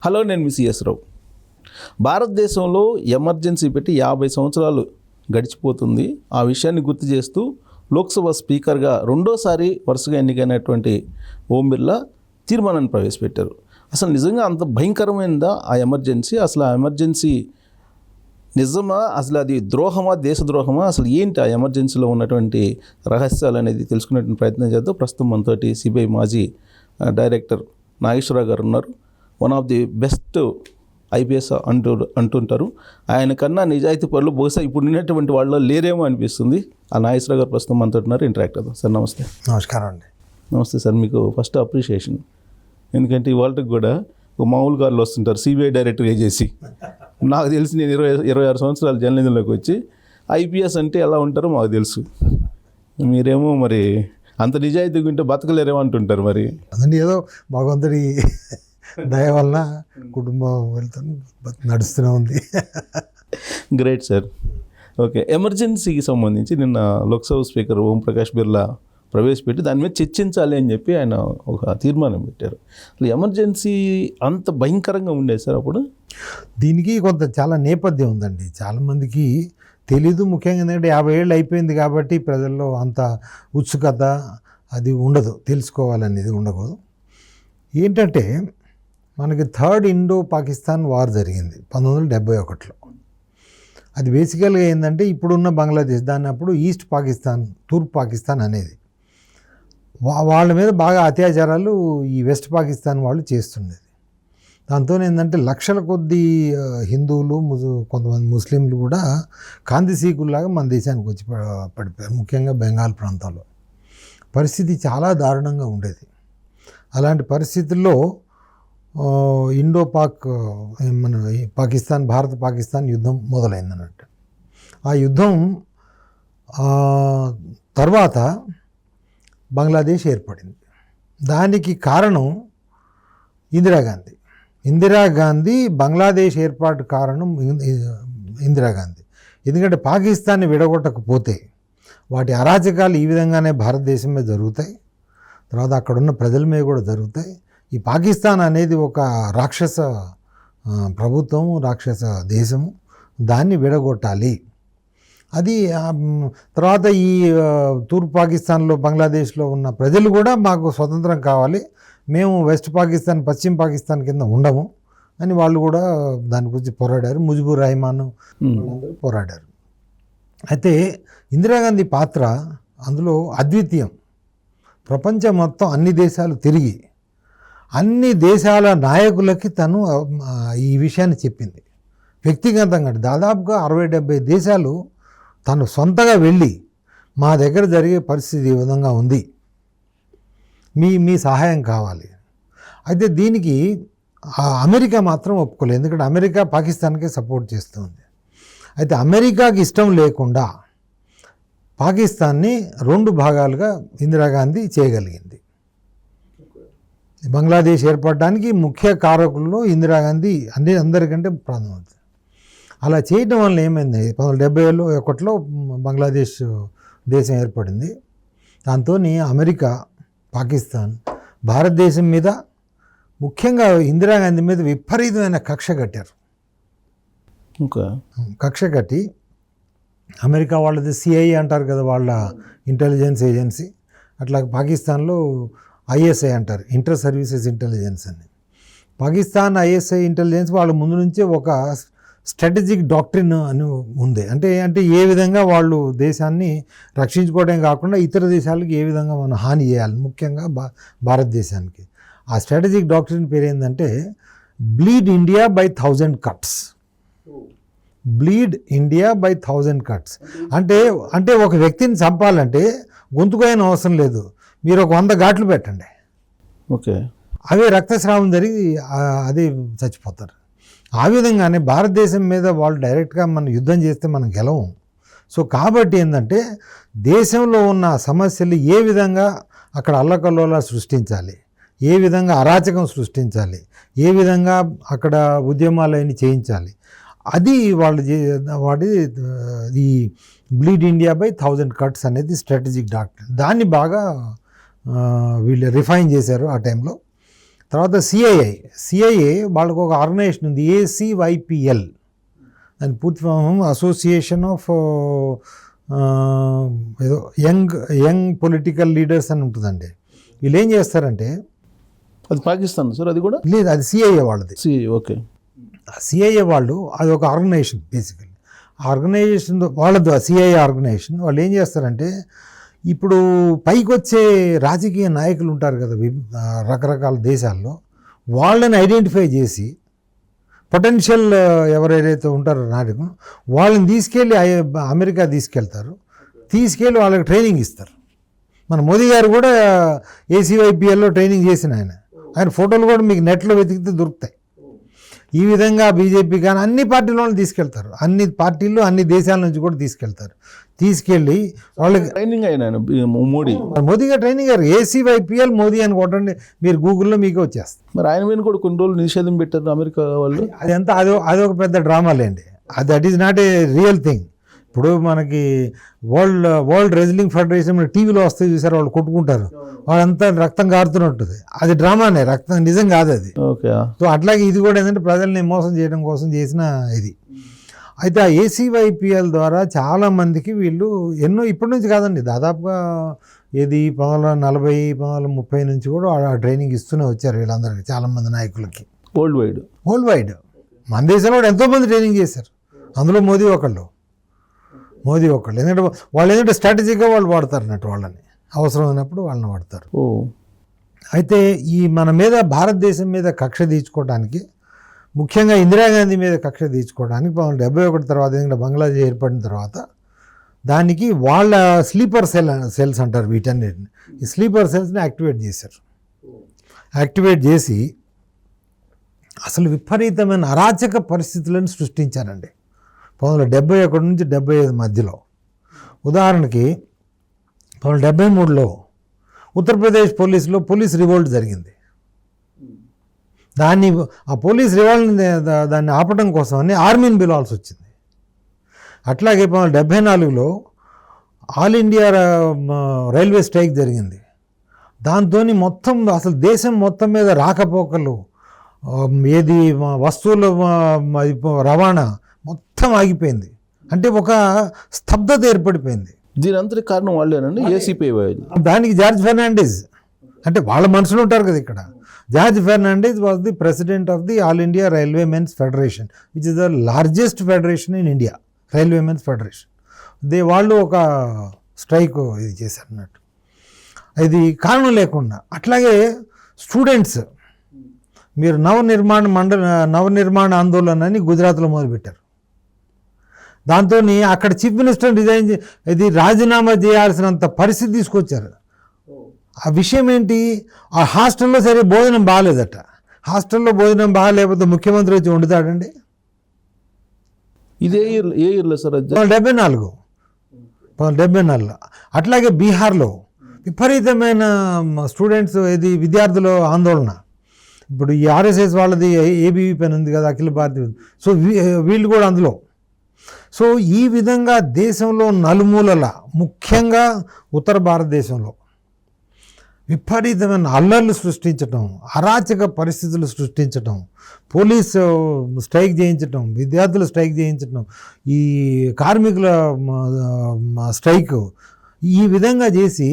Hello, నేను మీ CS రావు. భారతదేశంలో emergency పెట్టి 50 సంవత్సరాలు గడిచిపోతుంది. ఆ విషయాన్ని గుర్తు చేస్తూ లోక్సభ స్పీకర్గా రెండోసారి వరుసగా ఎన్నికైనటువంటి ఓం బిర్లా తీర్మానాన్ని ప్రవేశపెట్టారు. అసలు నిజంగా అంత భయంకరమైనదా ఆ ఎమర్జెన్సీ? అసలు ఆ ఎమర్జెన్సీ నిజమా? అసలు అది ద్రోహమా, దేశద్రోహమా? అసలు ఏంటి ఆ ఎమర్జెన్సీలో ఉన్నటువంటి రహస్యాలు అనేది తెలుసుకునేటువంటి ప్రయత్నం చేద్దాం. ప్రస్తుతం మనతోటి సిబిఐ మాజీ డైరెక్టర్ నాగేశ్వరరావు గారు ఉన్నారు. One of the best IPS అంటుంటారు. ఆయన కన్నా నిజాయితీ పనులు బహుశా ఇప్పుడు ఉన్నటువంటి వాళ్ళు లేరేమో అనిపిస్తుంది. ఆ నాగేశ్వరరావు గారు ప్రస్తుతం మనతో ఉన్నారు. ఇంటరాక్ట్ అవుతాం. సార్ నమస్తే. నమస్కారం అండి. నమస్తే సార్. మీకు ఫస్ట్ అప్రిషియేషన్. ఎందుకంటే ఇవాళకి కూడా ఒక మామూలు గారులు వస్తుంటారు సిబిఐ డైరెక్టర్గా చేసి. నాకు తెలిసి నేను 26 సంవత్సరాలు జర్నలిజంలోకి వచ్చి ఐపీఎస్ అంటే ఎలా ఉంటారో మాకు తెలుసు. మీరేమో మరి అంత నిజాయితీగా ఉంటే బతకలేరేమో అంటుంటారు. మరి అదండి, ఏదో భగవంతుడి దయ వలన కుటుంబం నడుస్తూనే ఉంది. Great sir. ఓకే, ఎమర్జెన్సీకి సంబంధించి నిన్న లోక్సభ స్పీకర్ ఓం ప్రకాష్ బిర్లా ప్రవేశపెట్టి దాని మీద చర్చించాలి అని చెప్పి ఆయన ఒక తీర్మానం పెట్టారు. అసలు ఎమర్జెన్సీ అంత భయంకరంగా ఉండేది సార్ అప్పుడు? దీనికి కొంత చాలా నేపథ్యం ఉందండి. చాలామందికి తెలీదు. ముఖ్యంగా ఎందుకంటే 50 ఏళ్ళు అయిపోయింది కాబట్టి ప్రజల్లో అంత ఉత్సుకత అది ఉండదు, తెలుసుకోవాలనేది ఉండకూడదు. ఏంటంటే మనకి థర్డ్ ఇండో పాకిస్తాన్ వార్ జరిగింది 1971లో. అది బేసికల్గా ఏంటంటే ఇప్పుడున్న బంగ్లాదేశ్, దాన్ని అప్పుడు ఈస్ట్ పాకిస్తాన్, తూర్పు పాకిస్తాన్ అనేది. వాళ్ళ మీద బాగా అత్యాచారాలు ఈ వెస్ట్ పాకిస్తాన్ వాళ్ళు చేస్తుండేది. దాంతో ఏంటంటే లక్షల కొద్దీ హిందువులు, కొంతమంది ముస్లింలు కూడా కాందిసీకుల్లాగా మన దేశానికి వచ్చి పడిపోయారు. ముఖ్యంగా బెంగాల్ ప్రాంతంలో పరిస్థితి చాలా దారుణంగా ఉండేది. అలాంటి పరిస్థితుల్లో ఇండో పాక్ మన పాకిస్తాన్, భారత పాకిస్తాన్ యుద్ధం మొదలైందన్నట్టు. ఆ యుద్ధం తర్వాత బంగ్లాదేశ్ ఏర్పడింది. దానికి కారణం ఇందిరాగాంధీ బంగ్లాదేశ్ ఏర్పాటు కారణం ఇందిరాగాంధీ. ఎందుకంటే పాకిస్తాన్ని విడగొట్టకపోతే వాటి అరాచకాలు ఈ విధంగానే భారతదేశం మీద జరుగుతాయి, తర్వాత అక్కడున్న ప్రజల మీద కూడా జరుగుతాయి. ఈ పాకిస్తాన్ అనేది ఒక రాక్షస ప్రభుత్వం, రాక్షస దేశము, దాన్ని విడగొట్టాలి. అది తర్వాత ఈ తూర్పు పాకిస్తాన్లో, బంగ్లాదేశ్లో ఉన్న ప్రజలు కూడా మాకు స్వతంత్రం కావాలి, మేము వెస్ట్ పాకిస్తాన్, పశ్చిమ పాకిస్తాన్ కింద ఉండము అని వాళ్ళు కూడా దాని గురించి పోరాడారు. ముజిబుర్ రెహమాన్ వాళ్ళందరూ పోరాడారు. అయితే ఇందిరాగాంధీ పాత్ర అందులో అద్వితీయం. ప్రపంచం మొత్తం అన్ని దేశాలు తిరిగి అన్ని దేశాల నాయకులకి తను ఈ విషయాన్ని చెప్పింది వ్యక్తిగతంగా. దాదాపుగా 60-70 దేశాలు తను సొంతగా వెళ్ళి మా దగ్గర జరిగే పరిస్థితి ఈ విధంగా ఉంది, మీ సహాయం కావాలి. అయితే దీనికి అమెరికా మాత్రం ఒప్పుకోలేదు. ఎందుకంటే అమెరికా పాకిస్తాన్కే సపోర్ట్ చేస్తుంది. అయితే అమెరికాకి ఇష్టం లేకుండా పాకిస్తాన్ని 2 భాగాలుగా ఇందిరాగాంధీ చేయగలిగింది. బంగ్లాదేశ్ ఏర్పడడానికి ముఖ్య కారకుల్లో ఇందిరాగాంధీ అందరికంటే ప్రాధాన్యత. అలా చేయడం వల్ల ఏమైంది, 1971లో బంగ్లాదేశ్ దేశం ఏర్పడింది. దాంతో అమెరికా, పాకిస్తాన్ భారతదేశం మీద, ముఖ్యంగా ఇందిరాగాంధీ మీద విపరీతమైన కక్ష కట్టారు. కక్ష కట్టి అమెరికా వాళ్ళది సిఐఏ అంటారు కదా, వాళ్ళ ఇంటెలిజెన్స్ ఏజెన్సీ, అట్లా పాకిస్తాన్లో ఐఎస్ఐ అంటారు, ఇంటర్ సర్వీసెస్ ఇంటెలిజెన్స్ అని. పాకిస్తాన్ ఐఎస్ఐ ఇంటెలిజెన్స్ వాళ్ళ ముందు నుంచే ఒక స్ట్రాటజిక్ డాక్ట్రిన్ అని ఉంది. అంటే ఏ విధంగా వాళ్ళు దేశాన్ని రక్షించుకోవడం కాకుండా ఇతర దేశాలకు ఏ విధంగా మనం హాని చేయాలి, ముఖ్యంగా భారతదేశానికి. ఆ స్ట్రాటజిక్ డాక్ట్రిన్ పేరు ఏంటంటే bleed India by 1000 cuts. Bleed India by 1000 cuts అంటే ఒక వ్యక్తిని చంపాలంటే గొంతుకోయని అవసరం లేదు, మీరు ఒక 100 ఘాట్లు పెట్టండి, ఓకే, అవే రక్తస్రావం జరిగి అదే చచ్చిపోతారు. ఆ విధంగానే భారతదేశం మీద వాళ్ళు డైరెక్ట్గా మనం యుద్ధం చేస్తే మనం గెలవం. సో కాబట్టి ఏంటంటే దేశంలో ఉన్న సమస్యలు ఏ విధంగా అక్కడ అల్లకల్లోలా సృష్టించాలి, ఏ విధంగా అరాచకం సృష్టించాలి, ఏ విధంగా అక్కడ ఉద్యమాలన్నీ చేయించాలి, అది వాడి ఈ బ్లీడ్ ఇండియా బై 1000 cuts అనేది స్ట్రాటజిక్ డాక్టర్. దాన్ని బాగా వీళ్ళు రిఫైన్ చేశారు ఆ టైంలో. తర్వాత సిఐఏ వాళ్ళకు ఒక ఆర్గనైజేషన్ ఉంది, ACYPL, దాని పూర్తి ఫామ్ అసోసియేషన్ ఆఫ్ ఏదో యంగ్ పొలిటికల్ లీడర్స్ అని ఉంటుందండి. వీళ్ళు ఏం చేస్తారంటే, అది పాకిస్తాన్ సార్, అది కూడా లేదు అది సిఐఏ వాళ్ళది. ఓకే. సిఐఏ వాళ్ళు అది ఒక ఆర్గనైజేషన్ బేసికల్లీ. ఆర్గనైజేషన్ వాళ్ళది సిఐఏ ఆర్గనైజేషన్. వాళ్ళు ఏం చేస్తారంటే, ఇప్పుడు పైకి వచ్చే రాజకీయ నాయకులు ఉంటారు కదా రకరకాల దేశాల్లో, వాళ్ళని ఐడెంటిఫై చేసి పొటెన్షియల్ ఎవరైతే ఉంటారో నాయకులు వాళ్ళని తీసుకెళ్ళి అమెరికా తీసుకెళ్ళి వాళ్ళకి ట్రైనింగ్ ఇస్తారు. మన మోదీ గారు కూడా ACYPLలో ట్రైనింగ్ చేసిన ఆయన ఫోటోలు కూడా మీకు నెట్లో వెతికితే దొరుకుతాయి. ఈ విధంగా బీజేపీ కానీ అన్ని పార్టీలను తీసుకెళ్తారు, అన్ని పార్టీలు అన్ని దేశాల నుంచి కూడా తీసుకెళ్ళి వాళ్ళకి ట్రైనింగ్ అయినా మోదీ గారు ట్రైనింగ్ గారు ACYPL మోదీ అని కొట్టండి మీరు గూగుల్లో మీకే వచ్చేస్తుంది. మరి ఆయన మీద కూడా కొన్ని రోజులు నిషేధం పెట్టారు అమెరికా వాళ్ళు. అదంతా అదొక పెద్ద డ్రామాలేండి. That is not a real thing. ఇప్పుడు మనకి వరల్డ్ రెజ్లింగ్ ఫెడరేషన్ టీవీలో వస్తాయి చూసారు, వాళ్ళు కొట్టుకుంటారు, వాళ్ళంతా రక్తం కారుతున్నట్టుంది, అది డ్రామానే, రక్తం నిజం కాదు అది. ఓకే. సో అట్లాగే ఇది కూడా ఏంటంటే ప్రజల్ని మోసం చేయడం కోసం చేసిన ఇది. అయితే ఆ ACYPL ద్వారా చాలామందికి వీళ్ళు ఇప్పటి నుంచి కాదండి, దాదాపుగా 1940 1930 నుంచి కూడా ఆ ట్రైనింగ్ ఇస్తూనే వచ్చారు వీళ్ళందరికీ, చాలామంది నాయకులకి వరల్డ్ వైడ్. మన దేశంలో కూడా ఎంతోమంది ట్రైనింగ్ చేశారు, అందులో మోదీ ఒకళ్ళు. ఎందుకంటే వాళ్ళు ఏంటంటే స్ట్రాటజీగా వాళ్ళు వాడతారు అన్నట్టు, వాళ్ళని అవసరమైనప్పుడు వాళ్ళని వాడతారు. అయితే ఈ మన మీద భారతదేశం మీద కక్ష తీర్చుకోవడానికి, ముఖ్యంగా ఇందిరాగాంధీ మీద కక్ష తీర్చుకోవడానికి 1971 తర్వాత ఎందుకంటే బంగ్లాదేశ్ ఏర్పడిన తర్వాత దానికి వాళ్ళ స్లీపర్ సెల్స్ అంటారు వీటన్నిటిని, ఈ స్లీపర్ సెల్స్ని యాక్టివేట్ చేసి అసలు విపరీతమైన అరాచక పరిస్థితులను సృష్టించారండి 1971 నుంచి 75 మధ్యలో. ఉదాహరణకి 1973లో ఉత్తరప్రదేశ్ పోలీస్ రివోల్ట్ జరిగింది. ఆ పోలీస్ రివోల్ట్ని దాన్ని ఆపడం కోసమని ఆర్మీని పిలవాల్సి వచ్చింది. అట్లాగే 1974లో ఆల్ ఇండియా రైల్వే స్ట్రైక్ జరిగింది. దాంతో మొత్తం అసలు దేశం మొత్తం మీద రాకపోకలు, వస్తువుల రవాణా మొత్తం ఆగిపోయింది. అంటే ఒక స్తబ్దత ఏర్పడిపోయింది. దీని అంతటి కారణం వాళ్ళేనండి, ACPI. దానికి జార్జ్ ఫెర్నాండెస్, అంటే వాళ్ళ మనుషులు ఉంటారు కదా ఇక్కడ. George Fernandes was the president of the all India railway men's federation, which is the largest federation in India, railway men's federation. వాళ్ళు ఒక స్ట్రైక్ ఇది చేశారు అన్నట్టు, ఇది కారణం లేకుండా. అట్లాగే స్టూడెంట్స్, మీరు నవనిర్మాణ ఆందోళన అని గుజరాత్లో మొదలుపెట్టారు. దాంతో అక్కడ చీఫ్ మినిస్టర్ రాజీనామా చేయాల్సినంత పరిస్థితి తీసుకొచ్చారు. ఆ విషయం ఏంటి, ఆ హాస్టల్లో సరే భోజనం బాగాలేదట. హాస్టల్లో భోజనం బాగాలేకపోతే ముఖ్యమంత్రి వచ్చి వండుతాడండి. ఇదే ఇయర్లో సార్ 1974. అట్లాగే బీహార్లో విపరీతమైన స్టూడెంట్స్ విద్యార్థుల ఆందోళన. ఇప్పుడు ఈ RSS వాళ్ళది ABVP అని ఉంది కదా, అఖిల భారతీయ. సో వీళ్ళు కూడా అందులో. సో ఈ విధంగా దేశంలో నలుమూలల, ముఖ్యంగా ఉత్తర భారతదేశంలో విపరీతమైన అల్లర్లు సృష్టించటం, అరాచక పరిస్థితులు సృష్టించటం, పోలీసు స్ట్రైక్ చేయించటం, విద్యార్థులు స్ట్రైక్ చేయించటం, ఈ కార్మికుల స్ట్రైక్, ఈ విధంగా చేసి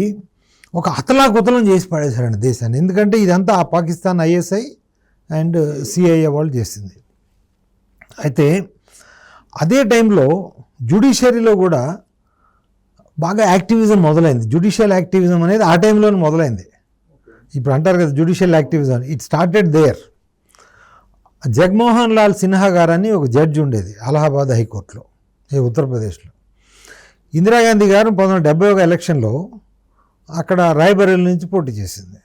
ఒక అతలాకుతలం చేసి పడేశారండి దేశాన్ని. ఎందుకంటే ఇదంతా ఆ పాకిస్తాన్ ISI అండ్ CIA వాళ్ళు చేసింది. అయితే అదే టైంలో జ్యుడిషియరీలో కూడా బాగా యాక్టివిజం మొదలైంది. జ్యుడిషియల్ యాక్టివిజం అనేది ఆ టైంలోనే మొదలైంది. ఇప్పుడు అంటారు కదా judicial activism, it started there. Jagmohan Lal Sinha గారని ఒక జడ్జి ఉండేది అలహాబాద్ హైకోర్టులో, ఉత్తరప్రదేశ్లో. ఇందిరాగాంధీ గారు 1971 ఎలక్షన్లో అక్కడ రాయ్బరేలీ నుంచి పోటీ చేసింది.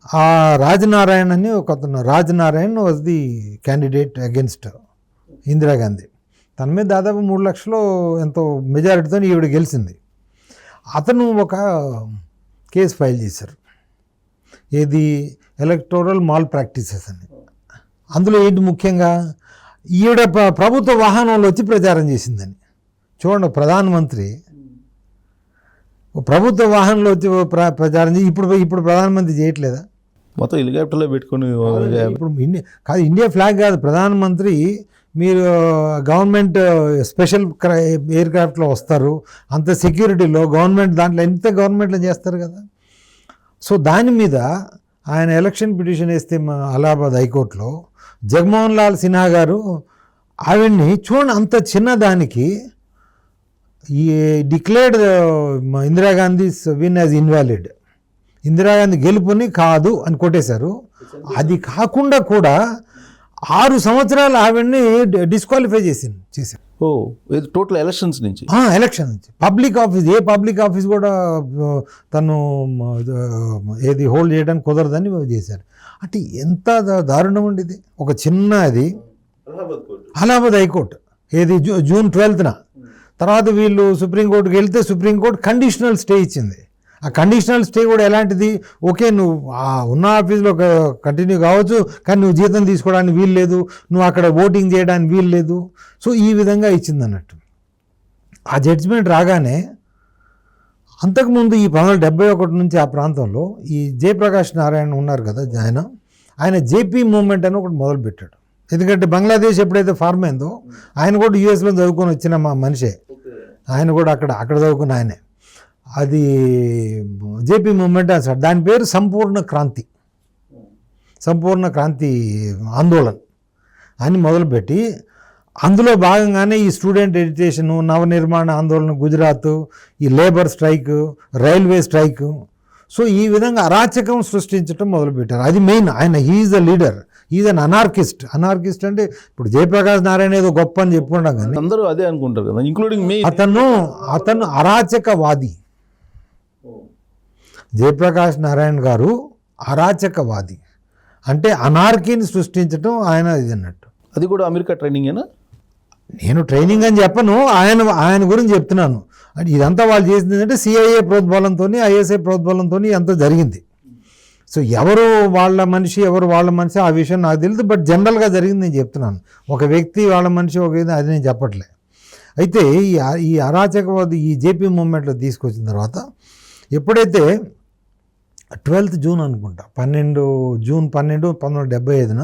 ఆ రాజనారాయణ్ అని ఒక అతను, Raj Narain was the candidate against Indira Gandhi. తన మీద దాదాపు 3 లక్షలు ఎంతో మెజారిటీతో ఈవిడ గెలిచింది. అతను ఒక కేసు ఫైల్ చేశారు, ఎలక్టోరల్ మాల్ ప్రాక్టీసెస్ అని. అందులో ఏంటి ముఖ్యంగా, ఈవిడ ప్రభుత్వ వాహనంలో వచ్చి ప్రచారం చేసిందని. చూడండి, ప్రధానమంత్రి ప్రభుత్వ వాహనంలో వచ్చి ప్రచారం చేసి ఇప్పుడు ప్రధానమంత్రి చేయట్లేదా? మొత్తం హెలికాప్టర్లో పెట్టుకొని ఇప్పుడు ఇండియా ఫ్లాగ్ కాదు, ప్రధానమంత్రి మీరు గవర్నమెంట్ స్పెషల్ ఎయిర్ క్రాఫ్ట్లో వస్తారు, అంత సెక్యూరిటీలో గవర్నమెంట్ దాంట్లో ఎంత గవర్నమెంట్లో చేస్తారు కదా. సో దాని మీద ఆయన ఎలక్షన్ పిటిషన్ వేస్తే మా అలహాబాద్ హైకోర్టులో జగన్మోహన్ లాల్ సిన్హా గారు ఆవిడ్ని చూడండి, అంత చిన్నదానికి ఈ declared Indira Gandhi win as invalid, Indira Gandhi గెలుపుని కాదు అని కొట్టేశారు. అది కాకుండా కూడా 6 సంవత్సరాలు ఆవిడ్ని డిస్క్వాలిఫై చేశారు. ఓ ఇది టోటల్ ఎలక్షన్స్ నుంచి, ఎలక్షన్ నుంచి. పబ్లిక్ ఆఫీస్, ఏ పబ్లిక్ ఆఫీస్ కూడా తను ఏది హోల్డ్ చేయడానికి కుదరదని చేశారు. అంటే ఎంత దారుణం అండి ఇది. ఒక చిన్న అది అలహాబాద్ హైకోర్టు ఏది జూన్ 12న, తర్వాత వీళ్ళు సుప్రీంకోర్టుకి వెళ్తే సుప్రీంకోర్టు కండిషనల్ స్టే ఇచ్చింది. ఆ కండిషనల్ స్టే కూడా ఎలాంటిది, ఓకే నువ్వు ఉన్న ఆఫీస్లో కంటిన్యూ కావచ్చు, కానీ నువ్వు జీతం తీసుకోవడానికి వీలు లేదు, నువ్వు అక్కడ ఓటింగ్ చేయడానికి వీలు లేదు. సో ఈ విధంగా ఇచ్చింది అన్నట్టు. ఆ జడ్జిమెంట్ రాగానే అంతకుముందు ఈ 1971 నుంచి ఆ ప్రాంతంలో ఈ జయప్రకాష్ నారాయణ ఉన్నారు కదా, ఆయన జేపీ మూవ్మెంట్ అని ఒకటి మొదలుపెట్టాడు. ఎందుకంటే బంగ్లాదేశ్ ఎప్పుడైతే ఫార్మ్ అయిందో ఆయన కూడా యూఎస్లో చదువుకొని వచ్చిన మా మనిషే, ఆయన కూడా అక్కడ చదువుకున్న ఆయనే. అది జేపీ మూవ్మెంట్ అసలు దాని పేరు సంపూర్ణ క్రాంతి ఆందోళన్ అని మొదలుపెట్టి, అందులో భాగంగానే ఈ స్టూడెంట్ ఎడ్యుకేషను, నవనిర్మాణ ఆందోళన, గుజరాత్, ఈ labour strike, railway strike. So ఈ విధంగా అరాచకం సృష్టించడం మొదలుపెట్టారు. అది మెయిన్. ఆయన he is the leader, is an anarchist అంటే ఇప్పుడు జయప్రకాష్ నారాయణ ఏదో గొప్ప అని చెప్పుకుంటాం కానీ అందరూ అదే అనుకుంటారు కదా, ఇంక్లూడింగ్ మీ. అతను అరాచకవాది. జయప్రకాష్ నారాయణ గారు అరాచకవాది, అంటే అనార్కీని సృష్టించడం ఆయన ఇది అన్నట్టు. అది కూడా అమెరికా ట్రైనింగేనా? నేను ట్రైనింగ్ అని చెప్పను, ఆయన గురించి చెప్తున్నాను. అంటే ఇదంతా వాళ్ళు చేసింది ఏంటంటే సిఐఏ ప్రోద్బలంతో, ఐఎస్ఐ ప్రోద్బలంతో అంతా జరిగింది. సో ఎవరు వాళ్ళ మనిషి ఆ విషయం నాకు తెలియదు, బట్ జనరల్గా జరిగింది నేను చెప్తున్నాను. ఒక వ్యక్తి వాళ్ళ మనిషి ఒక అది నేను చెప్పట్లే. అయితే ఈ అరాచకవాది ఈ జేపీ మూవ్మెంట్లో తీసుకొచ్చిన తర్వాత ఎప్పుడైతే 12th జూన్ అనుకుంటా, జూన్ 12, 1975న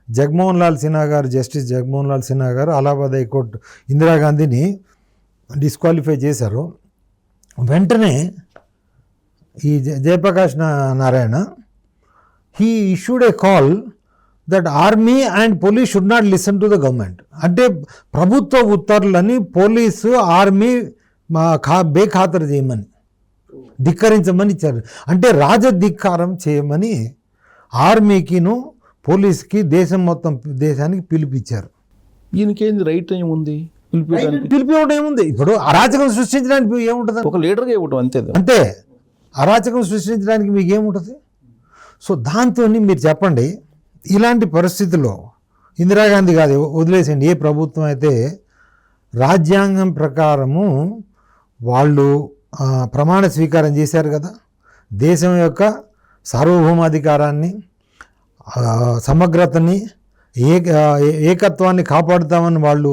జగన్మోహన్ లాల్ సిన్హా గారు, జస్టిస్ జగన్మోహన్ లాల్ సిన్హా గారు అలహాబాద్ హైకోర్టు ఇందిరాగాంధీని డిస్క్వాలిఫై చేశారు. వెంటనే ఈ Jayaprakash Narayana he issued a call that army and police should not listen to the government. అంటే ప్రభుత్వ ఉత్తర్వులని పోలీసు, ఆర్మీ బేఖాతరు చేయమని, ధిక్కరించమని ఇచ్చారు. అంటే రాజధిక్కారం చేయమని ఆర్మీకిను పోలీస్కి దేశానికి పిలిపించారు. ఈయనకేంది రైట్ ఏముంది పిలిపివ్వడం ఏముంది? ఇప్పుడు అరాచకం సృష్టించడానికి ఏముంటుంది? ఒక లీడర్గా ఇవ్వటం అంతే. అరాచకం సృష్టించడానికి మీకు ఏముంటుంది? సో దాంతో మీరు చెప్పండి, ఇలాంటి పరిస్థితుల్లో ఇందిరాగాంధీ కాదు వదిలేసండి, ఏ ప్రభుత్వం అయితే రాజ్యాంగం ప్రకారము వాళ్ళు ప్రమాణ స్వీకారం చేశారు కదా, దేశం యొక్క సార్వభౌమాధికారాన్ని, సమగ్రతని, ఏకత్వాన్ని కాపాడుతామని వాళ్ళు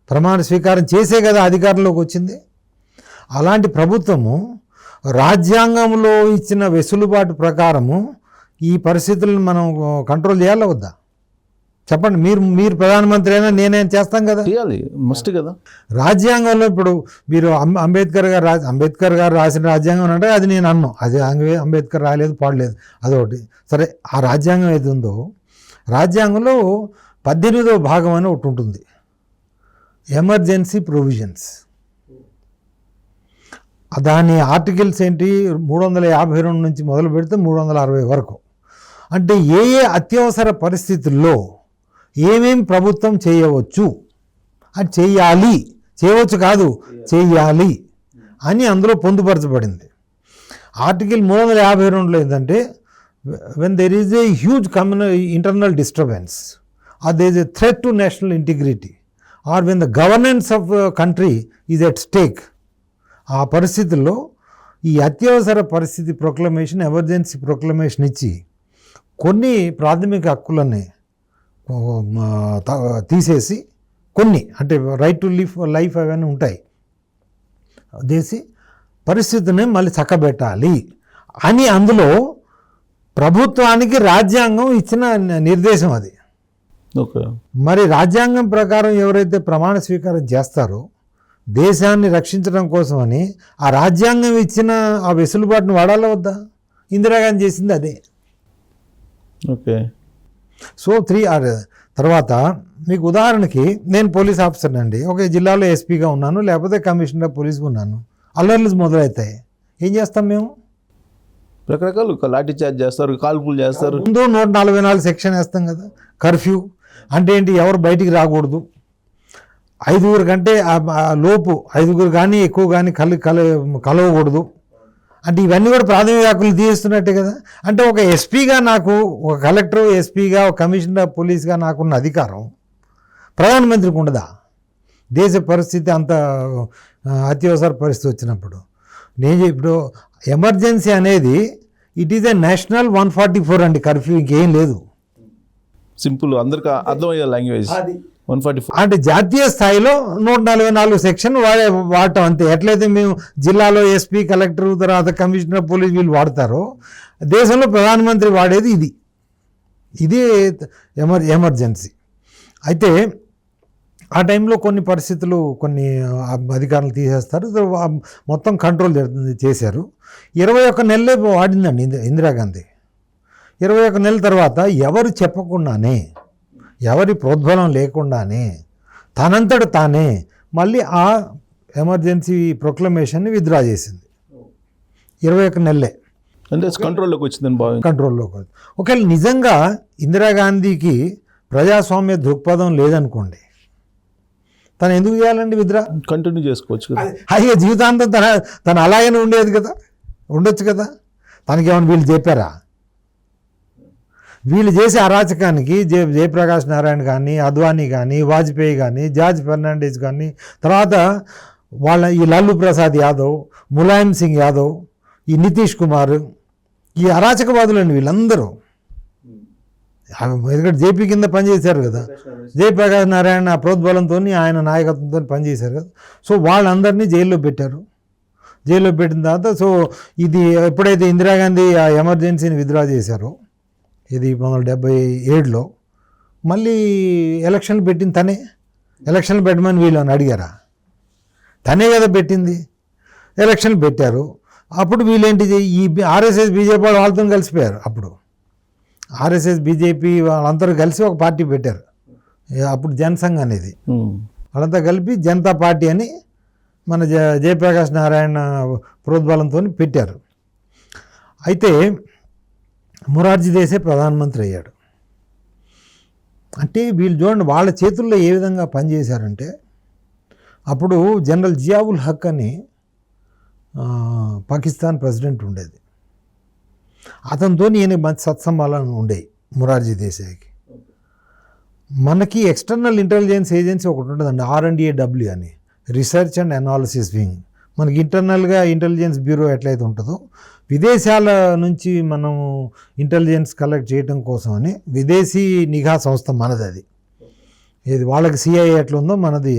ప్రమాణ స్వీకారం చేసే కదా అధికారంలోకి వచ్చింది. అలాంటి ప్రభుత్వము రాజ్యాంగంలో ఇచ్చిన వెసులుబాటు ప్రకారము ఈ పరిస్థితులను మనం కంట్రోల్ చేయాలా వద్దా? చెప్పండి. మీరు ప్రధానమంత్రి అయినా నేనేం చేస్తాం కదా, చేయాలి, మస్ట్ కదా. రాజ్యాంగంలో ఇప్పుడు మీరు అంబేద్కర్ గారు రాసిన రాజ్యాంగం అంటే అది నేను అన్నాను, అది అంబేద్కర్ రాయలేదు, పాడలేదు, అదొకటి సరే. ఆ రాజ్యాంగం ఏది ఉందో, రాజ్యాంగంలో 18వ భాగం అని ఒకటి ఉంటుంది, ఎమర్జెన్సీ ప్రొవిజన్స్. దాని ఆర్టికల్స్ ఏంటి, 352 నుంచి మొదలు పెడితే 360 వరకు. అంటే ఏ అత్యవసర పరిస్థితుల్లో ఏమేం ప్రభుత్వం చేయవచ్చు, అది చేయవచ్చు కాదు చేయాలి అని అందులో పొందుపరచబడింది. ఆర్టికల్ 352లో ఏంటంటే, when there is a huge internal disturbance or there is a threat to national integrity or when the governance of country is at stake, ఆ పరిస్థితుల్లో ఈ అత్యవసర పరిస్థితి ప్రొక్లమేషన్, ఎమర్జెన్సీ ప్రొక్లమేషన్ ఇచ్చి కొన్ని ప్రాథమిక హక్కులని తీసేసి, కొన్ని అంటే రైట్ టు లైఫ్ అవన్నీ ఉంటాయి, చేసి పరిస్థితిని మళ్ళీ చక్కబెట్టాలి అని అందులో ప్రభుత్వానికి రాజ్యాంగం ఇచ్చిన నిర్దేశం అది. ఓకే. మరి రాజ్యాంగం ప్రకారం ఎవరైతే ప్రమాణ స్వీకారం చేస్తారో దేశాన్ని రక్షించడం కోసమని ఆ రాజ్యాంగం ఇచ్చిన ఆ వెసులుబాటును వాడాలా వద్దా? ఇందిరాగాంధీ చేసింది అదే. ఓకే. సో తర్వాత మీకు ఉదాహరణకి నేను పోలీస్ ఆఫీసర్ అండి, ఒక జిల్లాలో ఎస్పీగా ఉన్నాను, లేకపోతే కమిషనర్ పోలీస్గా ఉన్నాను, అల్లర్లు మొదలవుతాయి. ఏం చేస్తాం మేము? రకరకాలు లాఠీ చార్జ్ చేస్తారు, కాల్పులు చేస్తారు. ముందు 144 సెక్షన్ వేస్తాం కదా. కర్ఫ్యూ అంటే ఏంటి? ఎవరు బయటికి రాకూడదు, 5 కంటే లోపు 5 కానీ ఎక్కువ కానీ కలవకూడదు. అంటే ఇవన్నీ కూడా ప్రాథమిక హక్కులు తీస్తున్నట్టే కదా. అంటే ఒక ఎస్పీగా నాకు, ఒక కలెక్టర్ ఎస్పీగా, ఒక కమిషనర్ పోలీస్గా నాకున్న అధికారం ప్రధానమంత్రికి ఉండదా? దేశ పరిస్థితి అంత అత్యవసర పరిస్థితి వచ్చినప్పుడు ఇప్పుడు ఎమర్జెన్సీ అనేది ఇట్ ఈజ్ ఎ నేషనల్ 144 అండి. కర్ఫ్యూ ఇంకేం లేదు. సింపుల్, అందరికి అర్థమయ్యే లాంగ్వేజ్ 144. అంటే జాతీయ స్థాయిలో 144 సెక్షన్ వాడటం అంతే. ఎట్లయితే మేము జిల్లాలో ఎస్పీ, కలెక్టర్, తర్వాత కమిషనర్ పోలీస్ వీళ్ళు వాడతారో దేశంలో ప్రధానమంత్రి వాడేది ఇది ఎమర్జెన్సీ. అయితే ఆ టైంలో కొన్ని పరిస్థితులు, కొన్ని అధికారులు తీసేస్తారు, మొత్తం కంట్రోల్ చేశారు. 21 నెలలే వాడిందండి ఇందిరాగాంధీ. 21 నెలల తర్వాత ఎవరు చెప్పకుండానే, ఎవరి ప్రోద్బలం లేకుండానే తనంతట తానే మళ్ళీ ఆ ఎమర్జెన్సీ ప్రొక్లమేషన్ని విత్డ్రా చేసింది. 21 నెలలే అంటే కంట్రోల్లోకి వచ్చిందని భావించి కంట్రోల్లోకి. ఒకవేళ నిజంగా ఇందిరాగాంధీకి ప్రజాస్వామ్య దృక్పథం లేదనుకోండి, తను ఎందుకు చేయాలండి విత్డ్రా? కంటిన్యూ చేసుకోవచ్చు కదా. అయ్యే జీవితాంతం తను అలాగనే ఉండొచ్చు కదా. తనకేమైనా వీళ్ళు చెప్పారా? వీళ్ళు చేసే అరాచకానికి జయప్రకాష్ నారాయణ కానీ, అద్వానీ కానీ, వాజ్పేయి కానీ, జార్జ్ ఫెర్నాండెస్ కానీ, తర్వాత ఈ లాలూ ప్రసాద్ యాదవ్, ములాయం సింగ్ యాదవ్, ఈ నితీష్ కుమార్, ఈ అరాచకవాదులు అండి వీళ్ళందరూ. ఎందుకంటే జేపీ కింద పనిచేశారు కదా, జయప్రకాష్ నారాయణ ప్రోద్బలంతో, ఆయన నాయకత్వంతో పనిచేశారు కదా. సో వాళ్ళందరినీ జైల్లో పెట్టారు. జైల్లో పెట్టిన తర్వాత ఇది ఎప్పుడైతే ఇందిరాగాంధీ ఆ ఎమర్జెన్సీని విత్డ్రా చేశారో, ఇది 1977లో, మళ్ళీ ఎలక్షన్లు పెట్టింది తనే. ఎలక్షన్లు పెట్టమని వీళ్ళని అడిగారా? తనే కదా పెట్టింది. ఎలక్షన్లు పెట్టారు. అప్పుడు వీళ్ళేంటిది, ఈ ఆర్ఎస్ఎస్ బీజేపీ వాళ్ళతో కలిసిపోయారు. అప్పుడు ఆర్ఎస్ఎస్ బీజేపీ వాళ్ళందరూ కలిసి ఒక పార్టీ పెట్టారు. అప్పుడు జనసంఘ్ అనేది, వాళ్ళంతా కలిపి జనతా పార్టీ అని మన జయప్రకాష్ నారాయణ ప్రోద్బలంతో పెట్టారు. అయితే మొరార్జీ దేశాయ్ ప్రధానమంత్రి అయ్యాడు. అంటే వీళ్ళు చూడండి వాళ్ళ చేతుల్లో ఏ విధంగా పనిచేశారంటే, అప్పుడు జనరల్ జియావుల్ హక్ అని పాకిస్తాన్ ప్రెసిడెంట్ ఉండేది. అతనితో ఈయన మంచి సత్సంబాలను ఉండేవి మొరార్జీ దేశాయ్కి. మనకి ఎక్స్టర్నల్ ఇంటెలిజెన్స్ ఏజెన్సీ ఒకటి ఉంటుందండి, RNDAW అని, రీసెర్చ్ అండ్ అనాలిసిస్ వింగ్. మనకి ఇంటర్నల్గా ఇంటెలిజెన్స్ బ్యూరో ఎట్లయితే ఉంటుందో, విదేశాల నుంచి మనం ఇంటెలిజెన్స్ కలెక్ట్ చేయడం కోసం అని విదేశీ నిఘా సంస్థ మనది. అది ఏది వాళ్ళకి CIA ఎట్లా ఉందో మనది.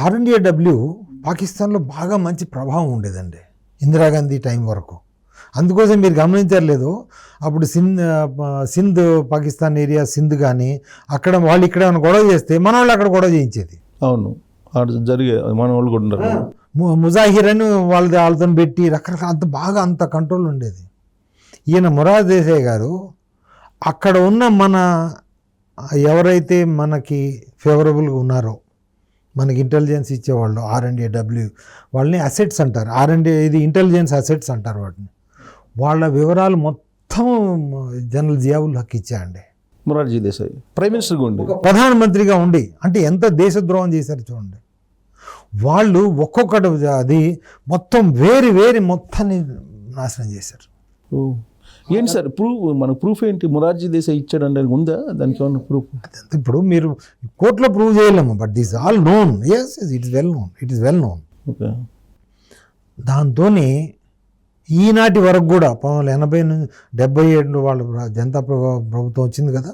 RNDAW పాకిస్తాన్లో బాగా మంచి ప్రభావం ఉండేదండి ఇందిరాగాంధీ టైం వరకు. అందుకోసం మీరు గమనించలేదు, అప్పుడు సింధ్ పాకిస్తాన్ ఏరియా, సింధ్ కానీ అక్కడ వాళ్ళు ఇక్కడ గొడవ చేస్తే మన వాళ్ళు అక్కడ గొడవ చేయించేది. అవును, జరిగే మన వాళ్ళు కూడా ఉన్నారు. ముజాహిర్ అని వాళ్ళతో పెట్టి రకరకాల అంత కంట్రోల్ ఉండేది. ఈయన మొరార్జీ దేశాయ్ గారు అక్కడ ఉన్న మన ఎవరైతే మనకి ఫేవరబుల్గా ఉన్నారో, మనకి ఇంటెలిజెన్స్ ఇచ్చేవాళ్ళు, RNDAW వాళ్ళని అసెట్స్ అంటారు. ఇది ఇంటెలిజెన్స్ అసెట్స్ అంటారు వాటిని. వాళ్ళ వివరాలు మొత్తం జనరల్ జియావుల్ హక్ ఇచ్చాయండి. మొరార్జీ దేశాయ్ ప్రైమ్ మినిస్టర్గా ఉండి, ప్రధానమంత్రిగా ఉండి. అంటే ఎంత దేశద్రోహం చేశారు చూడండి. వాళ్ళు ఒక్కొక్కటి అది మొత్తం వేరి మొత్తాన్ని నాశనం చేశారు. ఏంటి సార్ ప్రూఫ్ ఏంటి? మొరార్జీ దేశాయ్ ఇచ్చాడంటే ఉందా దానికి ఏమన్నా ప్రూఫ్? ఇప్పుడు మీరు కోర్టులో ప్రూవ్ చేయలేము, but this all known. Yes, it is well known. Okay. దాంతో ఈనాటి వరకు కూడా 1980 నుంచి 77 వాళ్ళ జనతా ప్రభుత్వం వచ్చింది కదా,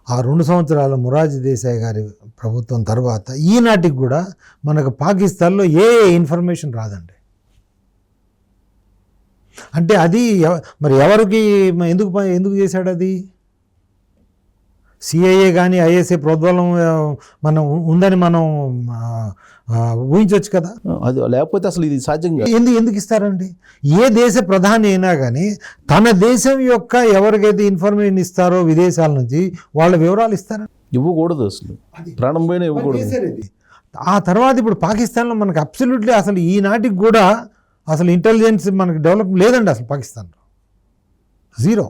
ఆ 2 సంవత్సరాల మొరార్జీ దేశాయ్ గారి ప్రభుత్వం తర్వాత ఈనాటికి కూడా మనకు పాకిస్తాన్లో ఏ ఇన్ఫర్మేషన్ రాదండి. అంటే అది మరి ఎవరికి ఎందుకు చేశాడు అది? సిఐఏ కానీ ఐఎస్ఏ ప్రోద్బలం మనం ఉందని మనం ఊహించవచ్చు కదా. అది లేకపోతే అసలు ఇది సాధ్యంగా ఎందుకు ఇస్తారండి? ఏ దేశ ప్రధాని అయినా కానీ తన దేశం యొక్క ఎవరికైతే ఇన్ఫర్మేషన్ ఇస్తారో విదేశాల నుంచి వాళ్ళ వివరాలు ఇస్తారా? ఇవ్వకూడదు, అసలు ప్రాణం పోయినా ఇవ్వకూడదు. ఆ తర్వాత ఇప్పుడు పాకిస్తాన్లో మనకు అబ్సల్యూట్లీ అసలు ఈనాటికి కూడా అసలు ఇంటెలిజెన్స్ మనకి డెవలప్ లేదండి అసలు పాకిస్తాన్లో, జీరో.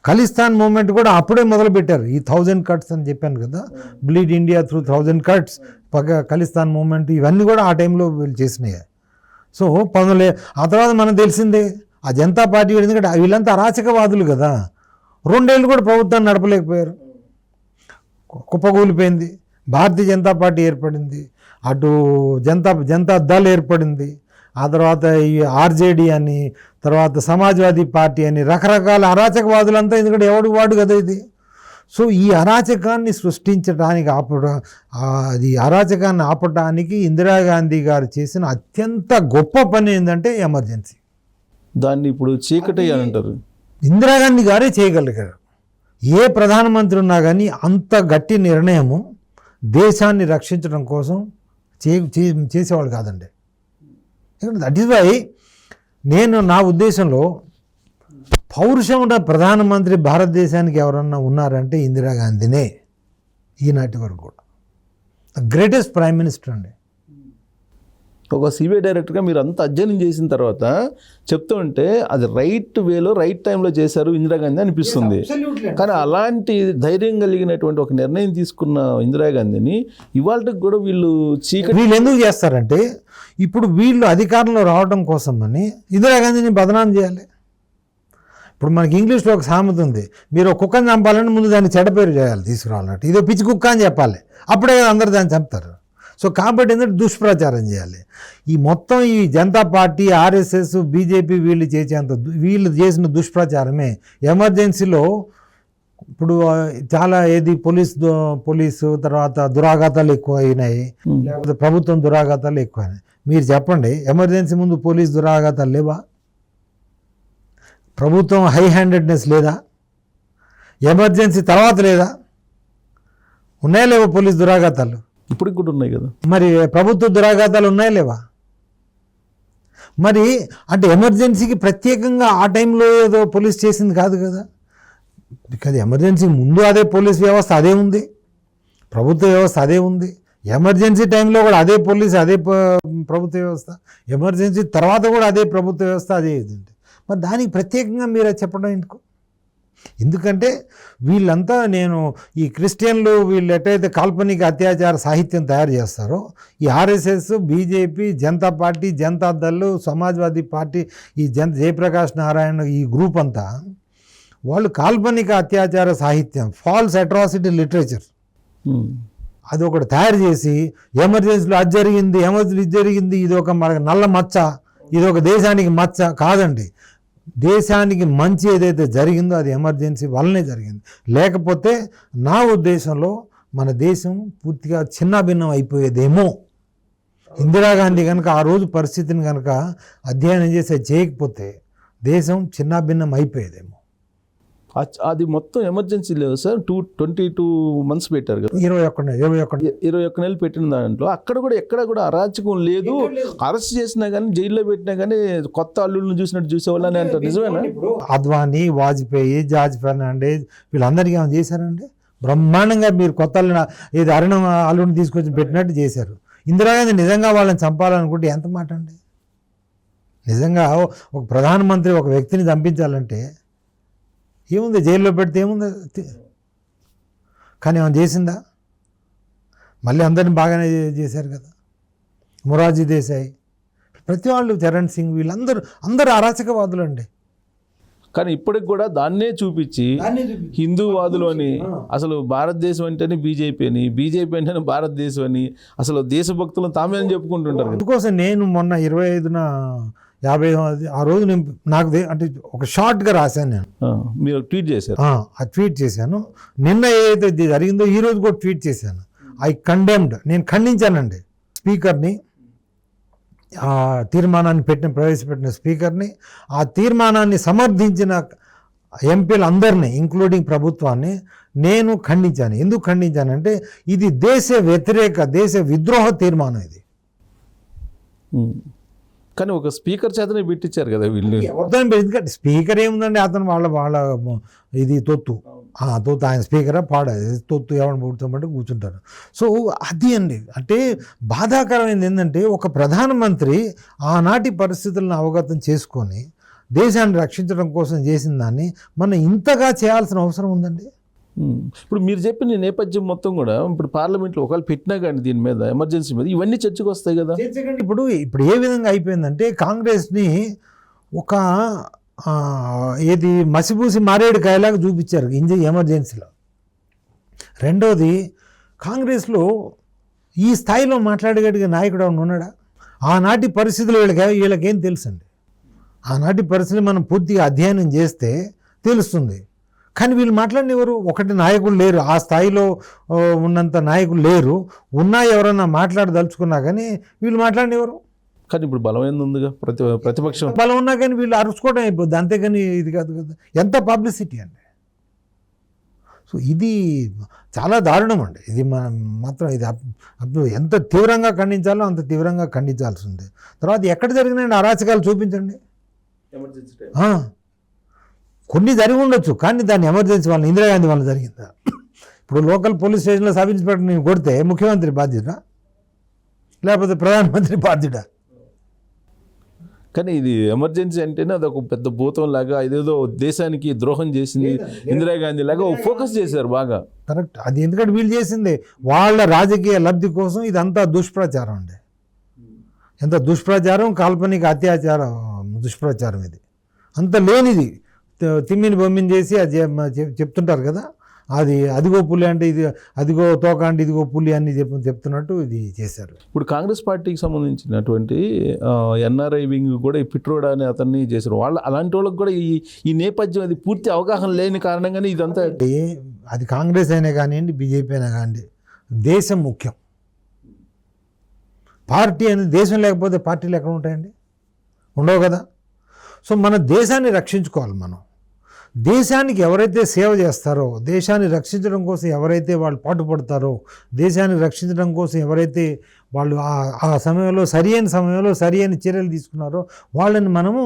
ఖలిస్తాన్ మూమెంట్ కూడా అప్పుడే మొదలుపెట్టారు. ఈ 1000 cuts అని చెప్పాను కదా, bleed India through 1000 cuts, Khalistan movement, ఇవన్నీ కూడా ఆ టైంలో వీళ్ళు చేసినాయి. సో ఆ తర్వాత మనకు తెలిసిందే ఆ జనతా పార్టీ, ఎందుకంటే వీళ్ళంతా అరాచకవాదులు కదా, 2 ఏళ్ళు కూడా ప్రభుత్వాన్ని నడపలేకపోయారు, కుప్పకూలిపోయింది. భారతీయ జనతా పార్టీ ఏర్పడింది, అటు జనతా దళ్ ఏర్పడింది, ఆ తర్వాత ఈ ఆర్జేడీ అని, తర్వాత సమాజ్వాదీ పార్టీ అని, రకరకాల అరాచకవాదులంతా, ఎందుకంటే ఎవడు వాడు కదా ఇది. సో ఈ అరాచకాన్ని సృష్టించడానికి అరాచకాన్ని ఆపడానికి ఇందిరాగాంధీ గారు చేసిన అత్యంత గొప్ప పని ఏంటంటే ఎమర్జెన్సీ. దాన్ని ఇప్పుడు చీకటి అని అంటారు. ఇందిరాగాంధీ గారే చేయగలిగారు. ఏ ప్రధానమంత్రి ఉన్నా కానీ అంత గట్టి నిర్ణయము దేశాన్ని రక్షించడం కోసం చేసేవాళ్ళు కాదండి. దట్ ఈస్ వై నా ఉద్దేశంలో పౌరుషం ఉన్న ప్రధానమంత్రి భారతదేశానికి ఎవరన్నా ఉన్నారంటే ఇందిరాగాంధీనే, ఈనాటి వరకు కూడా ద గ్రేటెస్ట్ ప్రైమ్ మినిస్టర్ అండి. ఒక సిబిఐ డైరెక్టర్గా మీరు అంత అధ్యయనం చేసిన తర్వాత చెప్తూ ఉంటే అది రైట్ వేలో రైట్ టైంలో చేశారు ఇందిరాగాంధీ అనిపిస్తుంది. కానీ అలాంటి ధైర్యం కలిగినటువంటి ఒక నిర్ణయం తీసుకున్న ఇందిరాగాంధీని ఇవాళకి కూడా వీళ్ళు వీళ్ళు ఎందుకు చేస్తారంటే, ఇప్పుడు వీళ్ళు అధికారంలో రావడం కోసం అని ఇందిరాగాంధీని బదనాం చేయాలి. ఇప్పుడు మనకి ఇంగ్లీష్లో ఒక సామెత ఉంది, మీరు ఒక కుక్కని చంపాలని ముందు దాన్ని చెడ్డ పేరు చేయాలి, తీసుకురావాలంటే ఇదో పిచ్చి కుక్క అని చెప్పాలి, అప్పుడే అందరు దాన్ని చంపుతారు. సో కాబట్టి ఏంటంటే దుష్ప్రచారం చేయాలి. ఈ మొత్తం ఈ జనతా పార్టీ, ఆర్ఎస్ఎస్, బీజేపీ వీళ్ళు చేసిన దుష్ప్రచారమే ఎమర్జెన్సీలో. ఇప్పుడు చాలా పోలీసు తర్వాత దురాఘాతాలు ఎక్కువ అయినాయి, లేకపోతే ప్రభుత్వం దురాఘాతాలు ఎక్కువైనాయి. మీరు చెప్పండి, ఎమర్జెన్సీ ముందు పోలీసు దురాఘాతాలు లేవా? ప్రభుత్వం హై హ్యాండెడ్నెస్ లేదా? ఎమర్జెన్సీ తర్వాత లేదా? ఉన్నాయా లేవా పోలీసు దురాఘాతాలు? ఇప్పటికి కూడా ఉన్నాయి కదా. మరి ప్రభుత్వ దురాఘాతాలు ఉన్నాయా లేవా? మరి అంటే ఎమర్జెన్సీకి ప్రత్యేకంగా ఆ టైంలో ఏదో పోలీస్ చేసింది కాదు కదా. బికాజ్ ఎమర్జెన్సీ ముందు అదే పోలీస్ వ్యవస్థ అదే ఉంది, ప్రభుత్వ వ్యవస్థ అదే ఉంది. ఎమర్జెన్సీ టైంలో కూడా అదే పోలీస్, అదే ప్రభుత్వ వ్యవస్థ. ఎమర్జెన్సీ తర్వాత కూడా అదే ప్రభుత్వ వ్యవస్థ, అదే ఇది. మరి దానికి ప్రత్యేకంగా మీరు చెప్పడం ఎందుకు? ఎందుకంటే వీళ్ళంతా ఈ క్రిస్టియన్లు వీళ్ళు ఎట్టయితే కాల్పనిక అత్యాచార సాహిత్యం తయారు చేస్తారో, ఈ RSS, BJP, Janata party, Janata Dal, Samajwadi party, ఈ జయప్రకాష్ నారాయణ, ఈ గ్రూప్ అంతా వాళ్ళు కాల్పనిక అత్యాచార సాహిత్యం, ఫాల్స్ అట్రాసిటీ లిటరేచర్ అది ఒకటి తయారు చేసి ఎమర్జెన్సీలో అది జరిగింది, ఎమర్జెన్సీ ఇది జరిగింది, ఇది ఒక మనకు నల్ల మచ్చ, ఇది ఒక దేశానికి మచ్చ కాదండి. దేశానికి మంచి ఏదైతే జరిగిందో అది ఎమర్జెన్సీ వల్లనే జరిగింది. లేకపోతే నా ఉద్దేశంలో మన దేశం పూర్తిగా చిన్నాభిన్నం అయిపోయేదేమో. ఇందిరాగాంధీ కనుక ఆ రోజు పరిస్థితిని కనుక అధ్యయనం చేసి చేయకపోతే దేశం చిన్నాభిన్నం అయిపోయేదేమో. అది మొత్తం ఎమర్జెన్సీ లేదు సార్, 22 months పెట్టారు కదా, 21 నెలలు పెట్టిన దాంట్లో అక్కడ కూడా ఎక్కడ కూడా అరాచకం లేదు. అరెస్ట్ చేసినా కానీ, జైల్లో పెట్టినా కానీ కొత్త అల్లుళ్ళని చూసినట్టు చూసేవాళ్ళని అంటారు. నిజమేనా? అద్వానీ, వాజ్పేయి, జార్జ్ ఫెర్నాండెస్ వీళ్ళందరికీ ఏమైనా చేశారండి? బ్రహ్మాండంగా మీరు కొత్త ఏది అరుణం అల్లుడిని తీసుకొచ్చి పెట్టినట్టు చేశారు. ఇందిరాగాంధీ నిజంగా వాళ్ళని చంపాలనుకుంటే ఎంత మాట అండి? నిజంగా ఒక ప్రధానమంత్రి ఒక వ్యక్తిని చంపించాలంటే ఏముంది, జైల్లో పెడితే ఏముంది? కానీ ఏమైనా చేసిందా? మళ్ళీ అందరిని బాగానే చేశారు కదా. మొరార్జీ దేశాయ్, ప్రతి వాళ్ళు, చరణ్ సింగ్, వీళ్ళందరూ అరాచకవాదులు అండి. కానీ ఇప్పటికి కూడా దాన్నే చూపించి హిందూవాదులు అని, అసలు భారతదేశం అంటేనే బీజేపీ అని, బీజేపీ అంటేనే భారతదేశం అని, అసలు దేశభక్తులను తామే అని చెప్పుకుంటుంటారు. అందుకోసం నేను మొన్న 25న 50 ఆ రోజు నాకు అంటే ఒక షార్ట్గా రాశాను నేను. మీరు ట్వీట్ చేశారు? ఆ ట్వీట్ చేశాను. నిన్న ఏదైతే జరిగిందో ఈ రోజు కూడా ట్వీట్ చేశాను. నేను ఖండించానండి స్పీకర్ని. ఆ తీర్మానాన్ని ప్రవేశపెట్టిన స్పీకర్ని, ఆ తీర్మానాన్ని సమర్థించిన ఎంపీలు అందరినీ ఇంక్లూడింగ్ ప్రభుత్వాన్ని నేను ఖండించాను. ఎందుకు ఖండించానంటే ఇది దేశ వ్యతిరేక, దేశ విద్రోహ తీర్మానం ఇది. కానీ ఒక స్పీకర్ చేతనే పెట్టించారు కదా వీళ్ళు. ఎవరితో ఎందుకంటే స్పీకర్ ఏముందండి, అతను వాళ్ళ ఇది తొత్తు ఆయన స్పీకరా తొత్తు ఎవరిని పుడుతామంటే కూర్చుంటారు. సో అది అండి, అంటే బాధాకరమైనది ఏంటంటే ఒక ప్రధానమంత్రి ఆనాటి పరిస్థితులను అవగతం చేసుకొని దేశాన్ని రక్షించడం కోసం చేసిన దాన్ని మనం ఇంతగా చేయాల్సిన అవసరం ఉందండి. ఇప్పుడు మీరు చెప్పిన నేపథ్యం మొత్తం కూడా ఇప్పుడు పార్లమెంట్లో ఒకవేళ పెట్టినా కానీ దీని మీద ఎమర్జెన్సీ మీద ఇవన్నీ చర్చకు వస్తాయి కదా. ఇప్పుడు ఏ విధంగా అయిపోయిందంటే కాంగ్రెస్ని ఒక ఏది మసిపూసి మారేడుకాయలాగా చూపించారు ఎమర్జెన్సీలో. రెండోది, కాంగ్రెస్లో ఈ స్థాయిలో మాట్లాడగలిగే నాయకుడు ఎవరు ఉన్నాడా? ఆనాటి పరిస్థితులు వీళ్ళకేం తెలుసండి. ఆనాటి పరిస్థితులు మనం పూర్తిగా అధ్యయనం చేస్తే తెలుస్తుంది. కానీ వీళ్ళు మాట్లాడినెవరు? ఒకటి నాయకులు లేరు, ఆ స్థాయిలో ఉన్నంత నాయకులు లేరు. ఉన్నా ఎవరన్నా మాట్లాడదలుచుకున్నా కానీ వీళ్ళు మాట్లాడినెవరు? కానీ ఇప్పుడు బలమైంది ఉందిగా ప్రతిపక్షం. బలం ఉన్నా కానీ వీళ్ళు అరుచుకోవడం అయిపోద్ది, అంతేగాని ఇది కాదు కదా. ఎంత పబ్లిసిటీ అండి. సో ఇది చాలా దారుణం అండి. ఇది మాత్రం ఇది ఎంత తీవ్రంగా ఖండించాలో అంత తీవ్రంగా ఖండించాల్సి ఉంది. తర్వాత ఎక్కడ జరిగినాయండి అరాచకాలు చూపించండి. కొన్ని జరిగి ఉండొచ్చు, కానీ దాన్ని ఎమర్జెన్సీ వల్ల, ఇందిరాగాంధీ వల్ల జరిగిందా? ఇప్పుడు లోకల్ పోలీస్ స్టేషన్లో సబ్ ఇన్స్పెక్టర్ నేను కొడితే ముఖ్యమంత్రి బాధ్యత లేకపోతే ప్రధానమంత్రి బాధ్యత? కానీ ఇది ఎమర్జెన్సీ అంటేనే అదొక పెద్ద భూతం లాగా, ఇదేదో దేశానికి ద్రోహం చేసింది ఇందిరాగాంధీ లాగా ఫోకస్ చేశారు బాగా. కరెక్ట్. అది ఎందుకంటే వీళ్ళు చేసింది వాళ్ళ రాజకీయ లబ్ధి కోసం. ఇదంతా దుష్ప్రచారం అండి. ఎంత దుష్ప్రచారం, కాల్పనిక అత్యాచారం, దుష్ప్రచారం. ఇది అంత లేనిది తిమ్మిని బొమ్మిని చేసి అది చెప్తుంటారు కదా, అదిగో పులి అంటే ఇది, అదిగో తోక అంటే ఇదిగో పులి అని చెప్తున్నట్టు ఇది చేశారు. ఇప్పుడు కాంగ్రెస్ పార్టీకి సంబంధించినటువంటి ఎన్ఆర్ఐ వింగ్ కూడా ఈ పిట్రోడా అనే అతన్ని చేశారు. అలాంటి వాళ్ళకి కూడా ఈ నేపథ్యం అది పూర్తి అవగాహన లేని కారణంగానే ఇదంతా. అది కాంగ్రెస్ అయినా కానివ్వండి, బీజేపీ అయినా కానివ్వండి, దేశం ముఖ్యం. పార్టీ అనేది, దేశం లేకపోతే పార్టీలు ఎక్కడ ఉంటాయండి? ఉండవు కదా. సో మన దేశాన్ని రక్షించుకోవాలి. మనం దేశానికి ఎవరైతే సేవ చేస్తారో, దేశాన్ని రక్షించడం కోసం ఎవరైతే వాళ్ళు పాటుపడతారో, దేశాన్ని రక్షించడం కోసం ఎవరైతే వాళ్ళు ఆ సమయంలో సరి అయిన చర్యలు తీసుకున్నారో వాళ్ళని మనము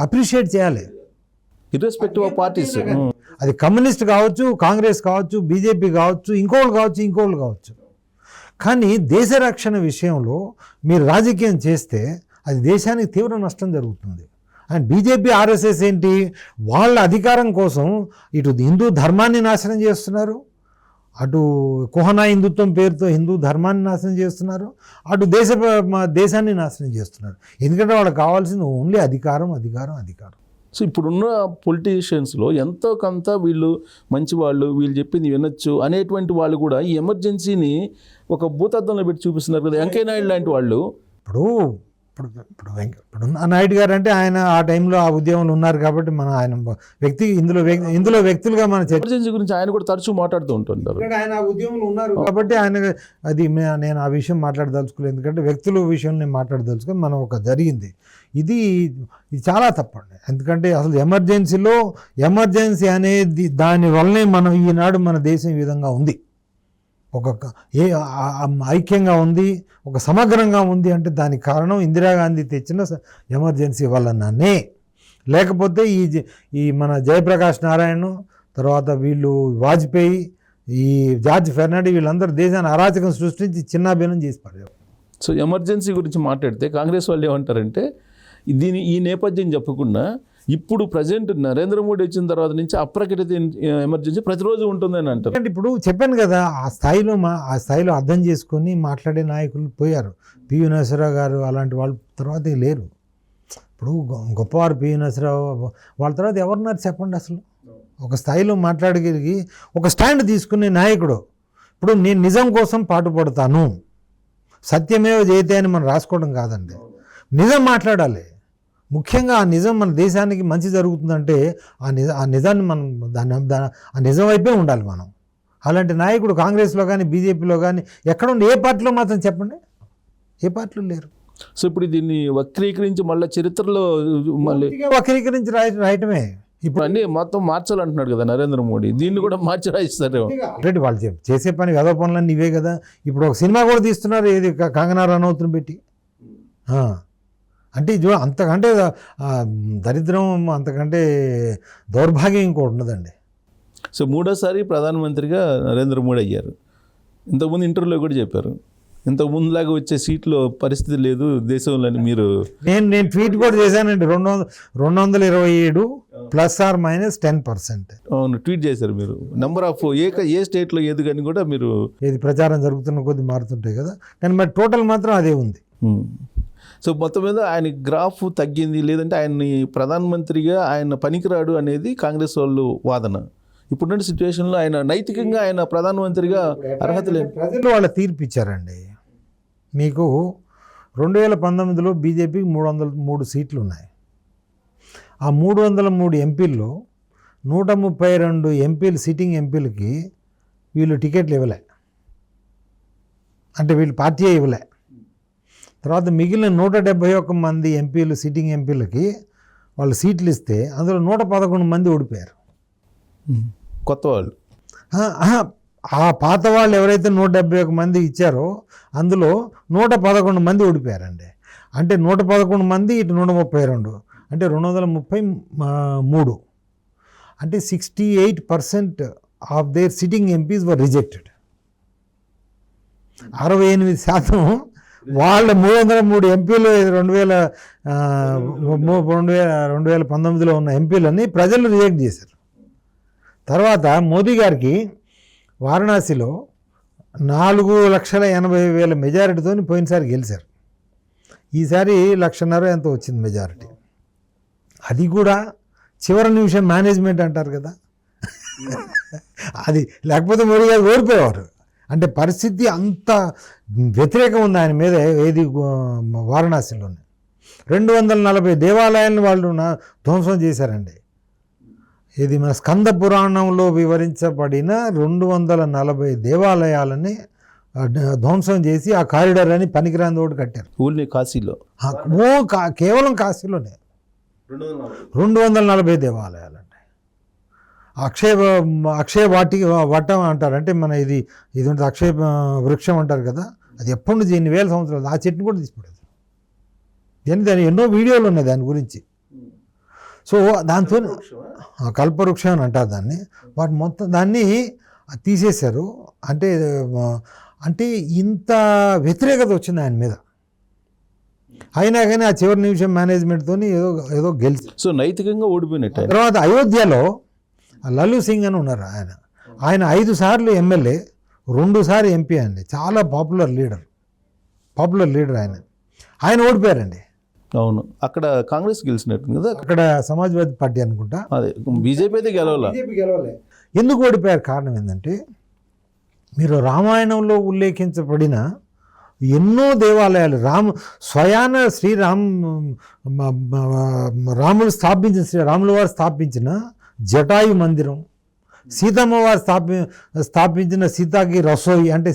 అప్రిషియేట్ చేయాలి, ఇర్రెస్పెక్టివ్ ఆఫ్ పార్టీస్. అది కమ్యూనిస్ట్ కావచ్చు, కాంగ్రెస్ కావచ్చు, బీజేపీ కావచ్చు, ఇంకోళ్ళు కావచ్చు. కానీ దేశ రక్షణ విషయంలో మీరు రాజకీయం చేస్తే అది దేశానికి తీవ్ర నష్టం జరుగుతుంది. అండ్ బీజేపీ, ఆర్ఎస్ఎస్ ఏంటి, వాళ్ళ అధికారం కోసం ఇటు హిందూ ధర్మాన్ని నాశనం చేస్తున్నారు, అటు కుహనా హిందుత్వం పేరుతో హిందూ ధర్మాన్ని నాశనం చేస్తున్నారు, అటు దేశాన్ని నాశనం చేస్తున్నారు. ఎందుకంటే వాళ్ళకి కావాల్సింది ఓన్లీ అధికారం. సో ఇప్పుడున్న పొలిటీషియన్స్లో ఎంతో కొంత వీళ్ళు మంచి వాళ్ళు, వీళ్ళు చెప్పింది వినొచ్చు అనేటువంటి వాళ్ళు కూడా ఈ ఎమర్జెన్సీని ఒక భూతద్దంలో పెట్టి చూపిస్తున్నారు కదా. వెంకయ్య నాయుడు లాంటి వాళ్ళు. ఇప్పుడు నాయుడు గారు అంటే ఆయన ఆ టైంలో ఆ ఉద్యమంలో ఉన్నారు కాబట్టి మన ఆయన ఇందులో వ్యక్తులుగా మన ఎమర్జెన్సీ గురించి ఆయన కూడా తరచూ మాట్లాడుతూ ఉంటుంటారు. ఆయన ఆ ఉద్యమంలో ఉన్నారు కాబట్టి నేను ఆ విషయం మాట్లాడదలుచుకోలేదు. ఎందుకంటే వ్యక్తుల విషయం నేను మాట్లాడదలుచుకొని మనం ఒక జరిగింది. ఇది చాలా తప్పండి. ఎందుకంటే అసలు ఎమర్జెన్సీ అనేది దానివల్లనే మనం ఈనాడు మన దేశం ఈ విధంగా ఉంది, ఒక ఐక్యంగా ఉంది, ఒక సమగ్రంగా ఉంది. అంటే దానికి కారణం ఇందిరాగాంధీ తెచ్చిన ఎమర్జెన్సీ వల్లనే. లేకపోతే ఈ మన జయప్రకాష్ నారాయణ, తర్వాత వీళ్ళు వాజ్పేయి, ఈ జార్జ్ ఫెర్నాండీ, వీళ్ళందరూ దేశాన్ని అరాచకం సృష్టించి చిన్నాభిన్నం చేసి పడేవారు. సో ఎమర్జెన్సీ గురించి మాట్లాడితే కాంగ్రెస్ వాళ్ళు ఏమంటారంటే ఈ నేపథ్యం చెప్పకుండా ఇప్పుడు ప్రజెంట్ నరేంద్ర మోడీ వచ్చిన తర్వాత నుంచి అప్రకటిత ఎమర్జెన్సీ ప్రతిరోజు ఉంటుందని అంటారు. అంటే ఇప్పుడు చెప్పాను కదా, ఆ స్థాయిలో అర్థం చేసుకొని మాట్లాడే నాయకులు పోయారు. పివి నరసింహరావు గారు అలాంటి వాళ్ళ తర్వాత లేరు. ఇప్పుడు గొప్పవారు పివి నరసింహరావు, వాళ్ళ తర్వాత ఎవరున్నారు చెప్పండి? అసలు ఒక స్థాయిలో మాట్లాడగలిగి ఒక స్టాండ్ తీసుకునే నాయకుడు. ఇప్పుడు నేను నిజం కోసం పాటుపడతాను, సత్యమేవ జయతే అని మనం రాసుకోవడం కాదండి, నిజం మాట్లాడాలి. ముఖ్యంగా ఆ నిజం మన దేశానికి మంచి జరుగుతుందంటే ఆ నిజాన్ని మనం ఆ నిజం వైపే ఉండాలి మనం. అలాంటి నాయకుడు కాంగ్రెస్లో కానీ బీజేపీలో కానీ ఎక్కడ ఉండి ఏ పార్టీలో మాత్రం చెప్పండి. ఏ పార్టీలు లేరు. సో ఇప్పుడు దీన్ని వక్రీకరించి మళ్ళీ చరిత్రలో మళ్ళీ వక్రీకరించి రాయటమే. ఇప్పుడు అన్ని మొత్తం మార్చాలంటున్నాడు కదా నరేంద్ర మోడీ, దీన్ని కూడా మార్చి రాయిస్తారు. ఆల్రెడీ వాళ్ళు చేసే పని గదో పనులన్నీ ఇవే కదా. ఇప్పుడు ఒక సినిమా కూడా తీస్తున్నారు, ఏది కంగనా రనౌత్ని పెట్టి. అంటే ఇది అంతకంటే దరిద్రం, అంతకంటే దౌర్భాగ్యం ఇంకోటి ఉన్నదండి. సో మూడోసారి ప్రధానమంత్రిగా నరేంద్ర మోడీ అయ్యారు. ఇంతకుముందు ఇంటర్వ్యూలో కూడా చెప్పారు, ఇంతకు ముందులాగా వచ్చే సీట్లో పరిస్థితి లేదు దేశంలో అని. మీరు నేను ట్వీట్ కూడా చేశానండి, 227 ±10%. అవును, ట్వీట్ చేశారు మీరు. నెంబర్ ఆఫ్ ఏ స్టేట్లో ఏది కానీ కూడా మీరు ఏది ప్రచారం జరుగుతున్న కొద్ది మారుతుంటాయి కదా, కానీ మరి టోటల్ మాత్రం అదే ఉంది. సో మొత్తం మీద ఆయన గ్రాఫ్ తగ్గింది, లేదంటే ఆయన్ని ప్రధానమంత్రిగా ఆయన పనికిరాడు అనేది కాంగ్రెస్ వాళ్ళు వాదన. ఇప్పుడున్న సిచ్యువేషన్లో ఆయన నైతికంగా ఆయన ప్రధానమంత్రిగా అర్హత లేదు. ప్రజలు వాళ్ళ తీర్పు ఇచ్చారండి. మీకు 2019లో బీజేపీకి 303 సీట్లు ఉన్నాయి. ఆ 303 ఎంపీల్లో 132 ఎంపీలు, సిట్టింగ్ ఎంపీలకి వీళ్ళు టికెట్లు ఇవ్వలే, అంటే వీళ్ళు పార్టీయే ఇవ్వలే. తర్వాత మిగిలిన 171 మంది ఎంపీలు, సిట్టింగ్ ఎంపీలకి వాళ్ళు సీట్లు ఇస్తే అందులో 111 మంది ఓడిపోయారు. కొత్త వాళ్ళు ఆ పాత వాళ్ళు ఎవరైతే 171 మంది ఇచ్చారో అందులో 111 మంది ఓడిపోయారండి. అంటే 111 మంది, ఇటు 132, అంటే 233. అంటే 68% of their sitting MPs were rejected. 68% వాళ్ళ 303 ఎంపీలు 2019లో ఉన్న ఎంపీలని ప్రజలు రిజెక్ట్ చేశారు. తర్వాత మోదీ గారికి వారణాసిలో 4,80,000 మెజారిటీతో పోయినసారి గెలిచారు. ఈసారి 1,50,000 ఎంతో వచ్చింది మెజారిటీ. అది కూడా చివరి నిమిషం మేనేజ్మెంట్ అంటారు కదా, అది లేకపోతే మోదీ గారు ఓడిపోయేవారు. అంటే పరిస్థితి అంత వ్యతిరేకం ఉంది ఆయన మీద. ఏది వారణాసిలోనే 240 దేవాలయాలను వాళ్ళు ధ్వంసం చేశారండి. ఇది మన స్కంద పురాణంలో వివరించబడిన 240 దేవాలయాలని ధ్వంసం చేసి ఆ కారిడార్ అని పనికిరాని తోటి కట్టారు. ఊళ్ళో కాశీలో, కేవలం కాశీలోనే 240 దేవాలయాలు అండి. అక్షయ వటం అంటారు, అంటే మన ఇది ఉంటుంది అక్షయ వృక్షం అంటారు కదా, అది ఎప్పటి నుంచి ఎన్ని వేల సంవత్సరాలు, ఆ చెట్టుని కూడా తీసిపడేది. దాని ఎన్నో వీడియోలు ఉన్నాయి దాని గురించి. సో దాంతో కల్పవృక్షం అని అంటారు దాన్ని. వాటి మొత్తం దాన్ని తీసేశారు. అంటే ఇంత వ్యతిరేకత వచ్చింది ఆయన మీద. అయినా కానీ ఆ చివరి నిమిషం మేనేజ్మెంట్తో ఏదో గెలిచి, సో నైతికంగా ఓడిపోయినట్టు. తర్వాత అయోధ్యలో లల్లు సింగ్ అని ఉన్నారు. ఆయన 5 సార్లు ఎమ్మెల్యే, 2 సార్లు ఎంపీ అండి. చాలా పాపులర్ లీడర్ ఆయన ఓడిపోయారండి. అవును, అక్కడ కాంగ్రెస్ గెలిచినట్టు కదా, అక్కడ సమాజ్వాదీ పార్టీ అనుకుంటా. అదే బీజేపీ అయితే గెలవలే. ఎందుకు ఓడిపోయారు కారణం ఏంటంటే, మీరు రామాయణంలో ఉల్లేఖించబడిన ఎన్నో దేవాలయాలు, స్వయాన రాముల వారు స్థాపించిన జటాయు మందిరం, సీతమ్మ వారు స్థాపించిన సీతాకి రసోయి, అంటే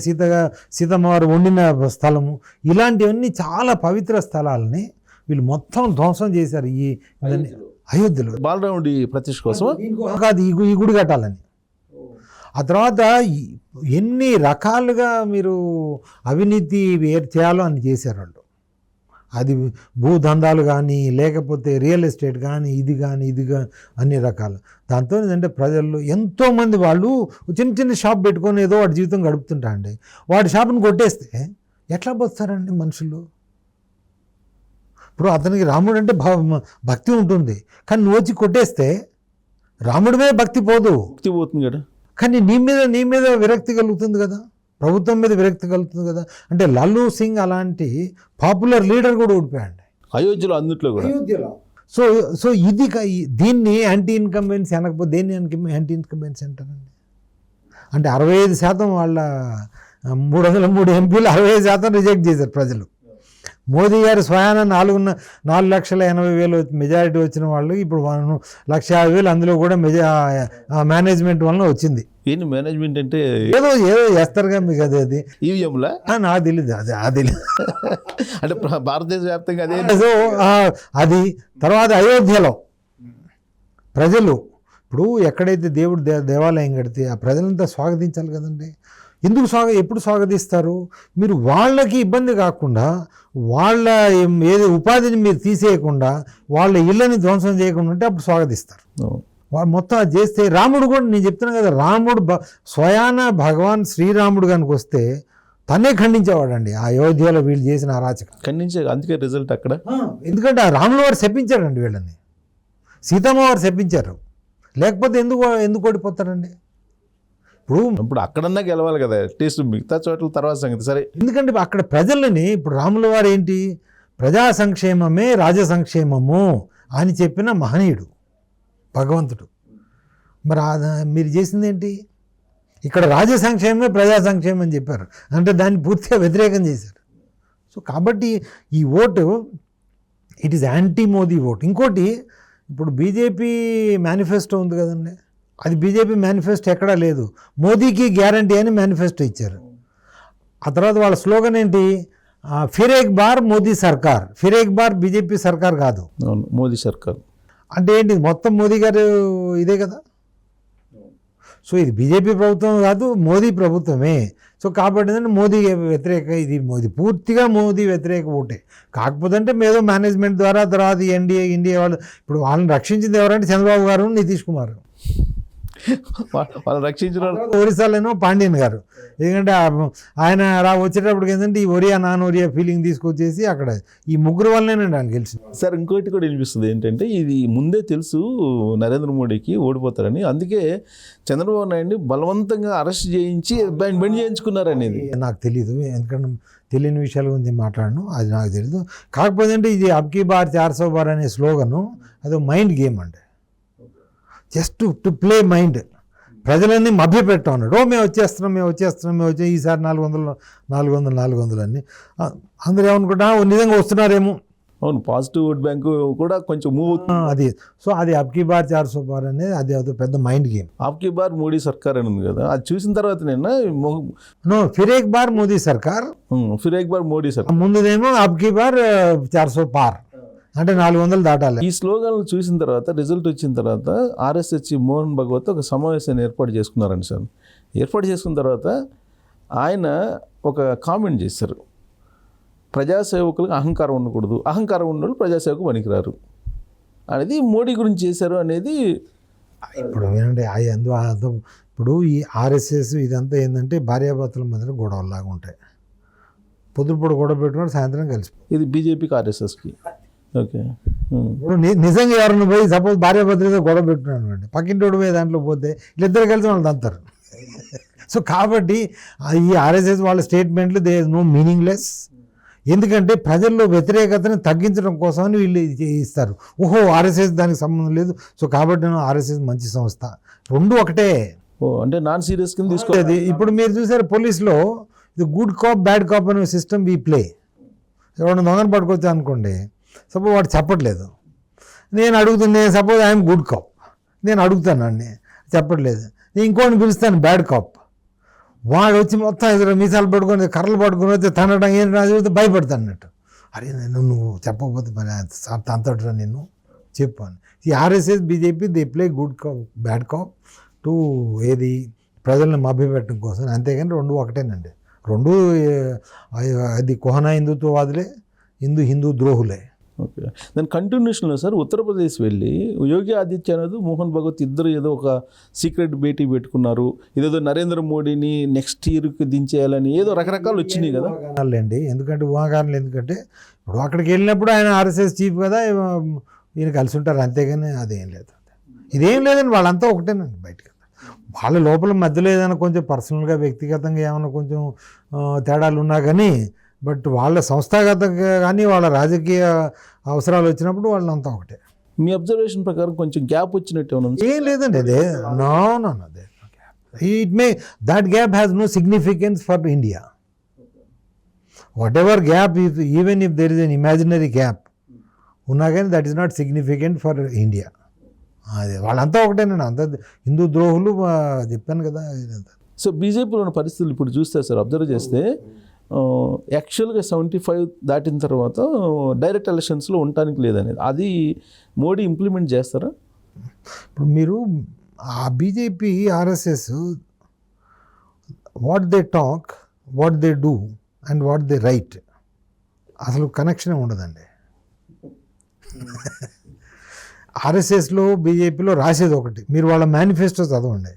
సీతమ్మ వారు వండిన స్థలము, ఇలాంటివన్నీ చాలా పవిత్ర స్థలాలని వీళ్ళు మొత్తం ధ్వంసం చేశారు ఈ అయోధ్యలో. బాలరాముడి ప్రతిష్ఠ కోసం కాదు, ఈ గుడి కట్టాలని. ఆ తర్వాత ఎన్ని రకాలుగా మీరు అవినీతి చేయాలో అని చేశారు వాళ్ళు. అది భూదందాలు కానీ, లేకపోతే రియల్ ఎస్టేట్ కానీ, ఇది కానీ అన్ని రకాలు. దాంతో ఏంటంటే ప్రజల్లో ఎంతోమంది వాళ్ళు చిన్న చిన్న షాప్ పెట్టుకొని ఏదో వాడి జీవితం గడుపుతుంటారండి. వాడి షాప్ని కొట్టేస్తే ఎట్లా బతుకుతారండి మనుషులు? ఇప్పుడు అతనికి రాముడు అంటే భక్తి ఉంటుంది, కానీ నువ్వు వచ్చి కొట్టేస్తే రాముడి మీద భక్తి పోతుంది కదా, కానీ నీ మీద విరక్తి కలుగుతుంది కదా, ప్రభుత్వం మీద విరక్తి కలుగుతుంది కదా. అంటే లల్లు సింగ్ అలాంటి పాపులర్ లీడర్ కూడా ఓడిపోయాడు అయోధ్యలో, అందుట్లో కూడా. సో దీన్ని యాంటీ ఇన్కంబెన్సీ అనకపోతే దేన్ని యాంటీ ఇన్కంబెన్సీ అంటారండి? అంటే 65% వాళ్ళ 303 ఎంపీలు 65% రిజెక్ట్ చేశారు ప్రజలు. మోదీ గారు స్వయాన 4,80,000 మెజారిటీ వచ్చిన వాళ్ళు ఇప్పుడు 1,50,000 అందులో కూడా మేనేజ్మెంట్ వలన వచ్చింది. ఏంటి మేనేజ్మెంట్ అంటే ఏదో చేస్తారుగా మీకు అది ఈవీఎంలా నాకు తెలియదు అది అంటే భారతదేశ వ్యాప్తంగా అదే సో అది తర్వాత అయోధ్యలో ప్రజలు ఇప్పుడు ఎక్కడైతే దేవుడు దేవాలయం కడితే ఆ ప్రజలంతా స్వాగతించాలి కదండి. ఎందుకు ఎప్పుడు స్వాగతిస్తారు? మీరు వాళ్ళకి ఇబ్బంది కాకుండా, వాళ్ళ ఏది ఉపాధిని మీరు తీసేయకుండా, వాళ్ళ ఇళ్ళని ధ్వంసం చేయకుండా ఉంటే అప్పుడు స్వాగతిస్తారు. వాళ్ళు మొత్తం అది చేస్తే రాముడు కూడా, నేను చెప్తున్నాను కదా, రాముడు స్వయాన భగవాన్ శ్రీరాముడు కనుక వస్తే తనే ఖండించేవాడండి ఆ అయోధ్యలో వీళ్ళు చేసిన అరాచకం. ఖండించే అందుకే రిజల్ట్ అక్కడ. ఎందుకంటే ఆ రాముల వారు శపించారండి వీళ్ళని, సీతమ్మ వారు శపించారు. లేకపోతే ఎందుకు ఓడిపోతారండి? ఇప్పుడు అక్కడన్నా గెలవాలి కదా అట్లీస్ట్, మిగతా చోట్ల తర్వాత సంగతి సరే. ఎందుకంటే అక్కడ ప్రజలని, ఇప్పుడు రాముల వారు ఏంటి, ప్రజా సంక్షేమమే రాజ సంక్షేమము అని చెప్పిన మహనీయుడు భగవంతుడు. మరి మీరు చేసింది ఏంటి? ఇక్కడ రాజ సంక్షేమమే ప్రజా సంక్షేమం అని చెప్పారు, అంటే దాన్ని పూర్తిగా వ్యతిరేకం చేశారు. సో కాబట్టి ఈ vote it is anti Modi vote. ఇంకోటి, ఇప్పుడు బీజేపీ మేనిఫెస్టో ఉంది కదండి, అది బీజేపీ మేనిఫెస్టో ఎక్కడా లేదు. మోదీకి గ్యారంటీ అని మేనిఫెస్టో ఇచ్చారు. ఆ తర్వాత వాళ్ళ స్లోగన్ ఏంటి, ఫిర్ ఏక్ బార్ మోదీ సర్కార్. ఫిర్ ఏక్ బార్ బీజేపీ సర్కార్ కాదు, మోదీ సర్కార్. అంటే ఏంటి, మొత్తం మోదీ గారు ఇదే కదా. సో ఇది బీజేపీ ప్రభుత్వం కాదు, మోదీ ప్రభుత్వమే. సో కాబట్టి ఏంటంటే మోదీ వ్యతిరేక, ఇది పూర్తిగా మోదీ వ్యతిరేక ఓటే. కాకపోతే అంటే ఏదో మేనేజ్మెంట్ ద్వారా, తర్వాత ఇండియా వాళ్ళు, ఇప్పుడు వాళ్ళని రక్షించింది ఎవరంటే చంద్రబాబు గారు, నితీష్ కుమార్. వాళ్ళు రక్షించిన ఒరిస్సాలోనో పాండ్యన్ గారు. ఎందుకంటే ఆయన అలా వచ్చేటప్పటికి ఏంటంటే ఈ ఒరియా నాన్ ఒరియా ఫీలింగ్ తీసుకొచ్చేసి అక్కడ ఈ ముగ్గురు వల్లనేనండి ఆయన గెలిచింది. సార్ ఇంకోటి కూడా వినిపిస్తుంది ఏంటంటే, ఇది ముందే తెలుసు నరేంద్ర మోడీకి ఓడిపోతారని, అందుకే చంద్రబాబు నాయుడిని బలవంతంగా అరెస్ట్ చేయించి బండి చేయించుకున్నారనేది నాకు తెలీదు. ఎందుకంటే తెలియని విషయాల గురించి మాట్లాడను, అది నాకు తెలీదు. కాకపోతే అంటే ఇది అబ్కీ బార్ 400 బార్ అనే స్లోగను అదో మైండ్ గేమ్ అండి, జస్ట్ టు ప్లే మైండ్. ప్రజలన్నీ మభ్యపెట్టాం అన్నాడు. మేము వచ్చేస్తున్నాం ఈసారి 400 అని. అందరూ ఏమనుకుంటా నిజంగా వస్తున్నారేమో. అవును, పాజిటివ్ ఓట్ బ్యాంకు కూడా కొంచెం మూవ్ అవుతుంది అది. సో అది అబ్కీ బార్ 400 బార్ అనేది అది పెద్ద మైండ్ గేమ్. అబ్కీ బార్ మోడీ సర్కార్ అని ఉంది కదా, అది చూసిన తర్వాత నేను ఫిర్ ఏక్ బార్ మోదీ సర్కార్, ఫిర్ ఏక్ బార్ మోడీ సర్కార్, ముందుదేమో అబ్కీ బార్ 400 పార్, అంటే 400 దాటాలి. ఈ స్లోగన్లు చూసిన తర్వాత, రిజల్ట్ వచ్చిన తర్వాత ఆర్ఎస్హెచ్ మోహన్ భగవత్ ఒక సమావేశాన్ని ఏర్పాటు చేసుకున్నారండి సార్. ఏర్పాటు చేసుకున్న తర్వాత ఆయన ఒక కామెంట్ చేశారు, ప్రజాసేవకులకు అహంకారం ఉండకూడదు, అహంకారం ఉన్న వాళ్ళు ప్రజాసేవకు పనికిరారు అనేది మోడీ గురించి చేశారు అనేది. ఇప్పుడు వినండి, ఇప్పుడు ఈ ఆర్ఎస్ఎస్ ఇదంతా ఏంటంటే భార్యాభర్తల మధ్యలో గొడవలాగా ఉంటాయి. పొద్దుపూట గొడవ పెట్టుకుని సాయంత్రం కలిసి, ఇది బీజేపీకి ఆర్ఎస్ఎస్కి. ఓకే, ఇప్పుడు నిజంగా ఎవరైనా పోయి సపోజ్ భార్యాభర్తలతో గొడవ పెట్టుకున్నాను అండి, పక్కింటోడు పోయి దాంట్లో పోతే వీళ్ళిద్దరు కలిసి వాళ్ళు తంతారు. సో కాబట్టి ఈ ఆర్ఎస్ఎస్ వాళ్ళ స్టేట్మెంట్లు దే నో మీనింగ్లెస్. ఎందుకంటే ప్రజల్లో వ్యతిరేకతను తగ్గించడం కోసమని వీళ్ళు ఇస్తారు. ఓహో ఆర్ఎస్ఎస్ దానికి సంబంధం లేదు, సో కాబట్టి ఆర్ఎస్ఎస్ మంచి సంస్థ, రెండు ఒకటే. అంటే నాన్ సీరియస్ కింద తీసుకోవాలి. ఇప్పుడు మీరు చూసారు పోలీసులో ఇది గుడ్ కాప్ బ్యాడ్ కాప్ అనే సిస్టమ్ వీ ప్లే. ఎవరైనా దొంగను పట్టుకొచ్చా అనుకోండి, సపోజ్ వాడు చెప్పట్లేదు, నేను అడుగుతున్నా, సపోజ్ ఐఎమ్ గుడ్ కాప్, నేను అడుగుతాను అండి, చెప్పట్లేదు, నేను ఇంకోటి పిలుస్తాను బ్యాడ్ కాప్, వాడు వచ్చి మొత్తం ఎదురు మీసాలు పట్టుకొని కర్రలు పట్టుకొని వచ్చి తనడం ఏం రాజు భయపడతాను అన్నట్టు. అరే నువ్వు చెప్పకపోతే మరి తంతడురా నిన్ను చెప్పాను. ఈ RSS BJP they play good cop bad cop to ఏది ప్రజలను మభ్యపెట్టడం కోసం, అంతేగాని రెండు ఒకటేనండి. రెండు అది కోహనా హిందుత్వవాదులే, హిందూ ద్రోహులే. ఓకే, దాని కంటిన్యూషన్లో సార్ ఉత్తరప్రదేశ్ వెళ్ళి యోగి ఆదిత్యనాథ్ మోహన్ భగవత్ ఇద్దరు ఏదో ఒక సీక్రెట్ భేటీ పెట్టుకున్నారు, ఇదేదో నరేంద్ర మోడీని నెక్స్ట్ ఇయర్కి దించేయాలని ఏదో రకరకాలు వచ్చినాయి కదా. అండి ఎందుకంటే ఊహాగానాలు, ఎందుకంటే ఇప్పుడు అక్కడికి వెళ్ళినప్పుడు ఆయన ఆర్ఎస్ఎస్ చీఫ్ కదా, ఈయన కలిసి ఉంటారు, అంతేగాని అదేం లేదు, ఇదేం లేదండి, వాళ్ళంతా ఒకటేనండి. బయటకు వాళ్ళ లోపల మధ్యలో ఏదైనా కొంచెం పర్సనల్గా వ్యక్తిగతంగా ఏమైనా కొంచెం తేడాలు ఉన్నా కానీ, బట్ వాళ్ళ సంస్థాగతంగా కానీ వాళ్ళ రాజకీయ అవసరాలు వచ్చినప్పుడు వాళ్ళంతా ఒకటే. మీ అబ్జర్వేషన్ ప్రకారం కొంచెం గ్యాప్ వచ్చినట్టు ఏం లేదండి, అదే నో అదే it may that gap has no significance for India. Whatever gap, even if there is an imaginary gap ఉన్నా కానీ that is not significant for India. అదే వాళ్ళంతా ఒకటేనండి, అంత హిందూ ద్రోహులు చెప్పాను కదా ఇదంతా. సో బీజేపీలో ఉన్న పరిస్థితులు ఇప్పుడు చూస్తే సార్ అబ్జర్వ్ చేస్తే యాక్చువల్గా 75 దాటిన తర్వాత డైరెక్ట్ ఎలక్షన్స్లో ఉండటానికి లేదనేది అది మోడీ ఇంప్లిమెంట్ చేస్తారా? ఇప్పుడు మీరు ఆ BJP RSS what they talk, what they do and what they right అసలు కనెక్షనే ఉండదండి. ఆర్ఎస్ఎస్లో బీజేపీలో రాసేది ఒకటి, మీరు వాళ్ళ మేనిఫెస్టో చదవండి,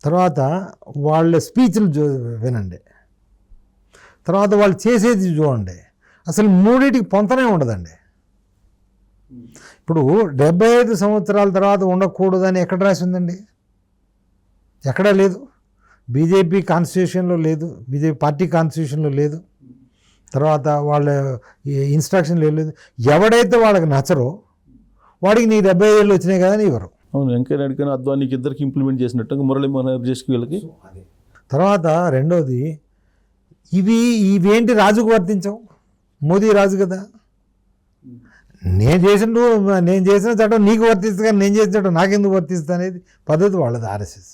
తర్వాత వాళ్ళ స్పీచ్లు వినండి, తర్వాత వాళ్ళు చేసేది చూడండి, అసలు మూడింటికి పొంతనే ఉండదండి. ఇప్పుడు 75 సంవత్సరాల తర్వాత ఉండకూడదని ఎక్కడ రాసి ఉందండి? ఎక్కడా లేదు. బీజేపీ కాన్స్టిట్యూషన్లో లేదు, బీజేపీ పార్టీ కాన్స్టిట్యూషన్లో లేదు, తర్వాత వాళ్ళ ఇన్స్ట్రక్షన్లు లేదు. ఎవడైతే వాళ్ళకి నచ్చరో వాడికి నీకు 75 ఏళ్ళు వచ్చినాయి కదా అని ఇవ్వరు. అవును, వెంకయ్య నాయుడు అద్వానికి ఇద్దరికి ఇంప్లిమెంట్ చేసినట్టు మురళీ మనోహర్ జోషికి వీళ్ళకి. తర్వాత రెండోది, ఇవేంటి రాజుకు వర్తించవు, మోదీ రాజు కదా, నేను చేసిన చట్టం నీకు వర్తిస్తుంది కానీ నేను చేసిన చట్టం నాకెందుకు వర్తిస్తుంది అనేది పద్ధతి వాళ్ళది ఆర్ఎస్ఎస్.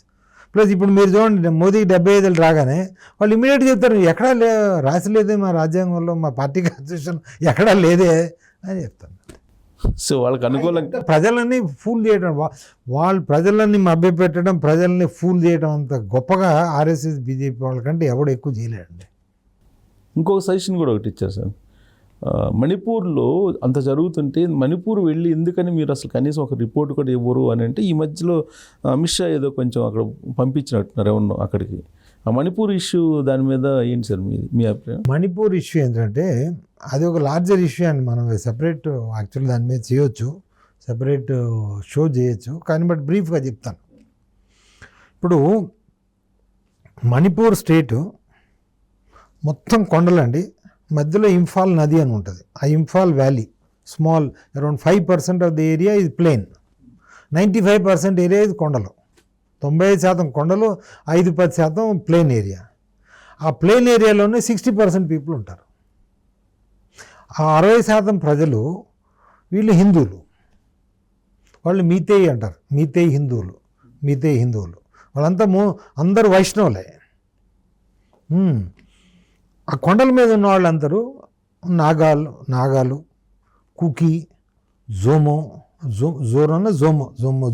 ప్లస్ ఇప్పుడు మీరు చూడండి, మోదీకి 75 ఏళ్ళు రాగానే వాళ్ళు ఇమీడియట్గా చెప్తారు ఎక్కడా రాసలేదే మా రాజ్యాంగంలో, మా పార్టీ కాన్స్టిట్యూషన్ ఎక్కడా లేదే అని చెప్తాను. సో వాళ్ళకి అనుకూలంగా ప్రజలని ఫూల్ చేయడం, వాళ్ళు ప్రజలని మభ్యపెట్టడం, ప్రజల్ని ఫూల్ చేయడం అంత గొప్పగా ఆర్ఎస్ఎస్ బీజేపీ వాళ్ళకంటే ఎవడు ఎక్కువ చేయలేడండి. ఇంకొక సజెషన్ కూడా ఒకటి ఇచ్చారు సార్, మణిపూర్లో అంత జరుగుతుంటే మణిపూర్ వెళ్ళి ఎందుకని మీరు అసలు కనీసం ఒక రిపోర్ట్ కూడా ఇవ్వరు అని అంటే, ఈ మధ్యలో అమిత్ షా ఏదో కొంచెం అక్కడ పంపించినట్టున్నారు ఎవరినో అక్కడికి. ఆ మణిపూర్ ఇష్యూ దాని మీద ఏంటి సార్ మీ అభిప్రాయం? మణిపూర్ ఇష్యూ ఏంటంటే అది ఒక లార్జర్ ఇష్యూ అండి, మనం సెపరేట్ యాక్చువల్ దాని మీద చేయొచ్చు, సెపరేట్ షో చేయొచ్చు, కానీ బట్ బ్రీఫ్గా చెప్తాను. ఇప్పుడు మణిపూర్ స్టేటు మొత్తం కొండలండి, మధ్యలో ఇంఫాల్ నది అని ఉంటుంది, ఆ Imphal valley small around 5% of the area ఇది ప్లేన్, 95% ఏరియా ఇది కొండలు, 95% కొండలు, 5-10% ప్లేన్ ఏరియా. ఆ ప్లేన్ ఏరియాలోనే 60% పీపుల్ ఉంటారు. ఆ 60% ప్రజలు వీళ్ళు హిందువులు, వాళ్ళు మీతేయి అంటారు, మీతేయి హిందువులు వాళ్ళంతా అందరూ వైష్ణవులే. ఆ కొండల మీద ఉన్న వాళ్ళందరూ నాగాలు, కుకీ,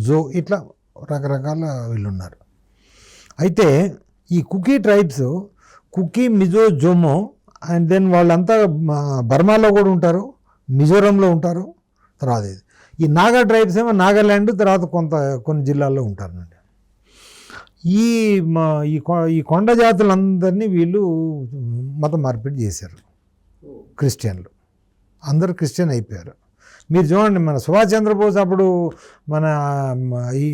జో ఇట్లా రకరకాల వీళ్ళు ఉన్నారు. అయితే ఈ Kuki tribes, Kuki, Mizo, Zomi and then వాళ్ళంతా బర్మాలో కూడా ఉంటారు, మిజోరంలో ఉంటారు. తర్వాత ఈ నాగా ట్రైబ్స్ ఏమో నాగాల్యాండ్, తర్వాత కొన్ని జిల్లాల్లో ఉంటారండి. ఈ కొండ జాతులందరినీ వీళ్ళు మత మార్పిడి చేశారు, క్రిస్టియన్లు అందరూ క్రిస్టియన్ అయిపోయారు. మీరు చూడండి, మన సుభాష్ చంద్రబోస్ అప్పుడు మన ఈ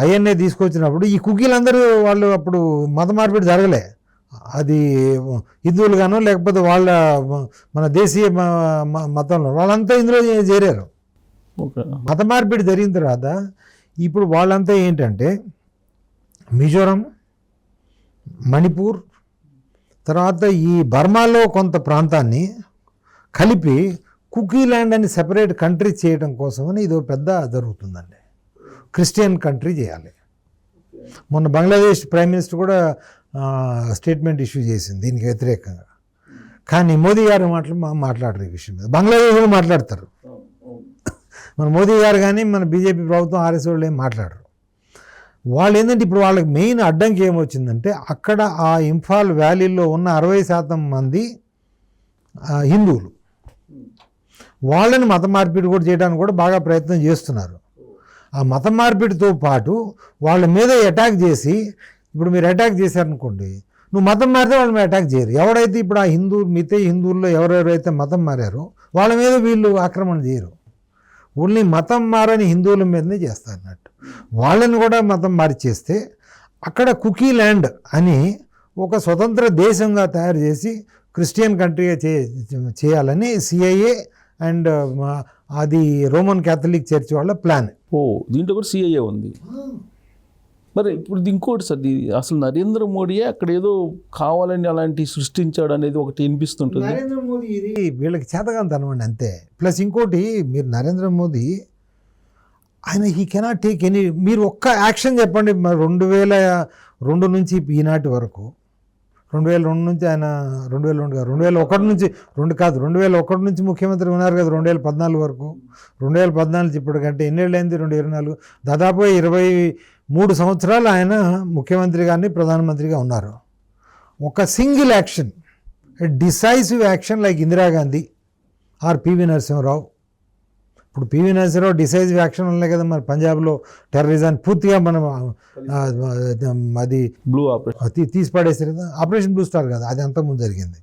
ఐఎన్ఏ తీసుకొచ్చినప్పుడు ఈ కుకీలందరూ వాళ్ళు అప్పుడు మత మార్పిడి జరగలే, అది హిందువులుగానో లేకపోతే వాళ్ళ మన దేశీయ మతంలో వాళ్ళంతా ఇందులో చేరారు. మత మార్పిడి జరిగిన తర్వాత ఇప్పుడు వాళ్ళంతా ఏంటంటే మిజోరం, మణిపూర్, తర్వాత ఈ బర్మాలో కొంత ప్రాంతాన్ని కలిపి కుకీ ల్యాండ్ అని సెపరేట్ కంట్రీ చేయడం కోసమని ఇది పెద్ద జరుగుతుందండి. క్రిస్టియన్ కంట్రీ చేయాలి. మొన్న బంగ్లాదేశ్ ప్రైమ్ మినిస్టర్ కూడా స్టేట్మెంట్ ఇష్యూ చేసింది దీనికి వ్యతిరేకంగా. కానీ మోదీ గారు మాట్లాడరు ఈ విషయం మీద. బంగ్లాదేశ్ కూడా మాట్లాడతారు, మన మోదీ గారు కానీ మన బీజేపీ ప్రభుత్వం ఆర్ఎస్ వాళ్ళు ఏం మాట్లాడరు. వాళ్ళు ఏంటంటే ఇప్పుడు వాళ్ళకి మెయిన్ అడ్డంకి ఏమొచ్చిందంటే అక్కడ ఆ ఇంఫాల్ వ్యాలీలో ఉన్న 60% మంది హిందువులు, వాళ్ళని మత మార్పిడి కూడా చేయడానికి కూడా బాగా ప్రయత్నం చేస్తున్నారు. ఆ మత మార్పిడితో పాటు వాళ్ళ మీద అటాక్ చేసి, ఇప్పుడు మీరు అటాక్ చేశారనుకోండి, నువ్వు మతం మారితే వాళ్ళ మీద అటాక్ చేయరు. ఎవడైతే ఇప్పుడు ఆ మిగతా హిందువుల్లో ఎవరెవరైతే మతం మారారో వాళ్ళ మీద వీళ్ళు ఆక్రమణ చేయరు, ఓన్లీ మతం మారని హిందువుల మీదనే చేస్తారు అన్నట్టు. వాళ్ళని కూడా మతం మార్చేస్తే అక్కడ కుకీ ల్యాండ్ అని ఒక స్వతంత్ర దేశంగా తయారు చేసి క్రిస్టియన్ కంట్రీగా చేయాలని సిఐఏ అండ్ అది రోమన్ క్యాథలిక్ చర్చ్ వాళ్ళ ప్లాన్. దీంట్లో కూడా సిఐఏ ఉంది. మరి ఇప్పుడు ఇంకోటి సార్, అసలు నరేంద్ర మోడీయే అక్కడ ఏదో కావాలని అలాంటి సృష్టించాడు అనేది ఒకటి వినిపిస్తుంటుంది. నరేంద్ర మోదీ ఇది వీళ్ళకి చేతగాంతనం అండి అంతే. ప్లస్ ఇంకోటి, మీరు నరేంద్ర మోదీ ఆయన హీ కెనాట్ టేక్ ఎనీ. మీరు ఒక్క యాక్షన్ చెప్పండి, మరి 2002 నుంచి ఈనాటి వరకు, 2002 నుంచి ఆయన 2001 నుంచి 2001 నుంచి ముఖ్యమంత్రి ఉన్నారు కదా 2014 వరకు. 2014 నుంచి ఇప్పటికంటే ఎన్నేళ్ళు అయింది? 2024, దాదాపు 23 సంవత్సరాలు ఆయన ముఖ్యమంత్రి కానీ ప్రధానమంత్రిగా ఉన్నారు. ఒక single action, decisive action like Indira Gandhi are PV Narasimharao. ఇప్పుడు పివి నరసింహరావు డిసైసివ్ యాక్షన్ ఉన్నాయి కదా మరి పంజాబ్లో టెర్రరిజాన్ని పూర్తిగా మనం అది బ్లూ ఆపరేషన్ తీసి పడేసారు కదా, ఆపరేషన్ బ్లూ స్టార్ కదా, అది అంతకుముందు జరిగింది.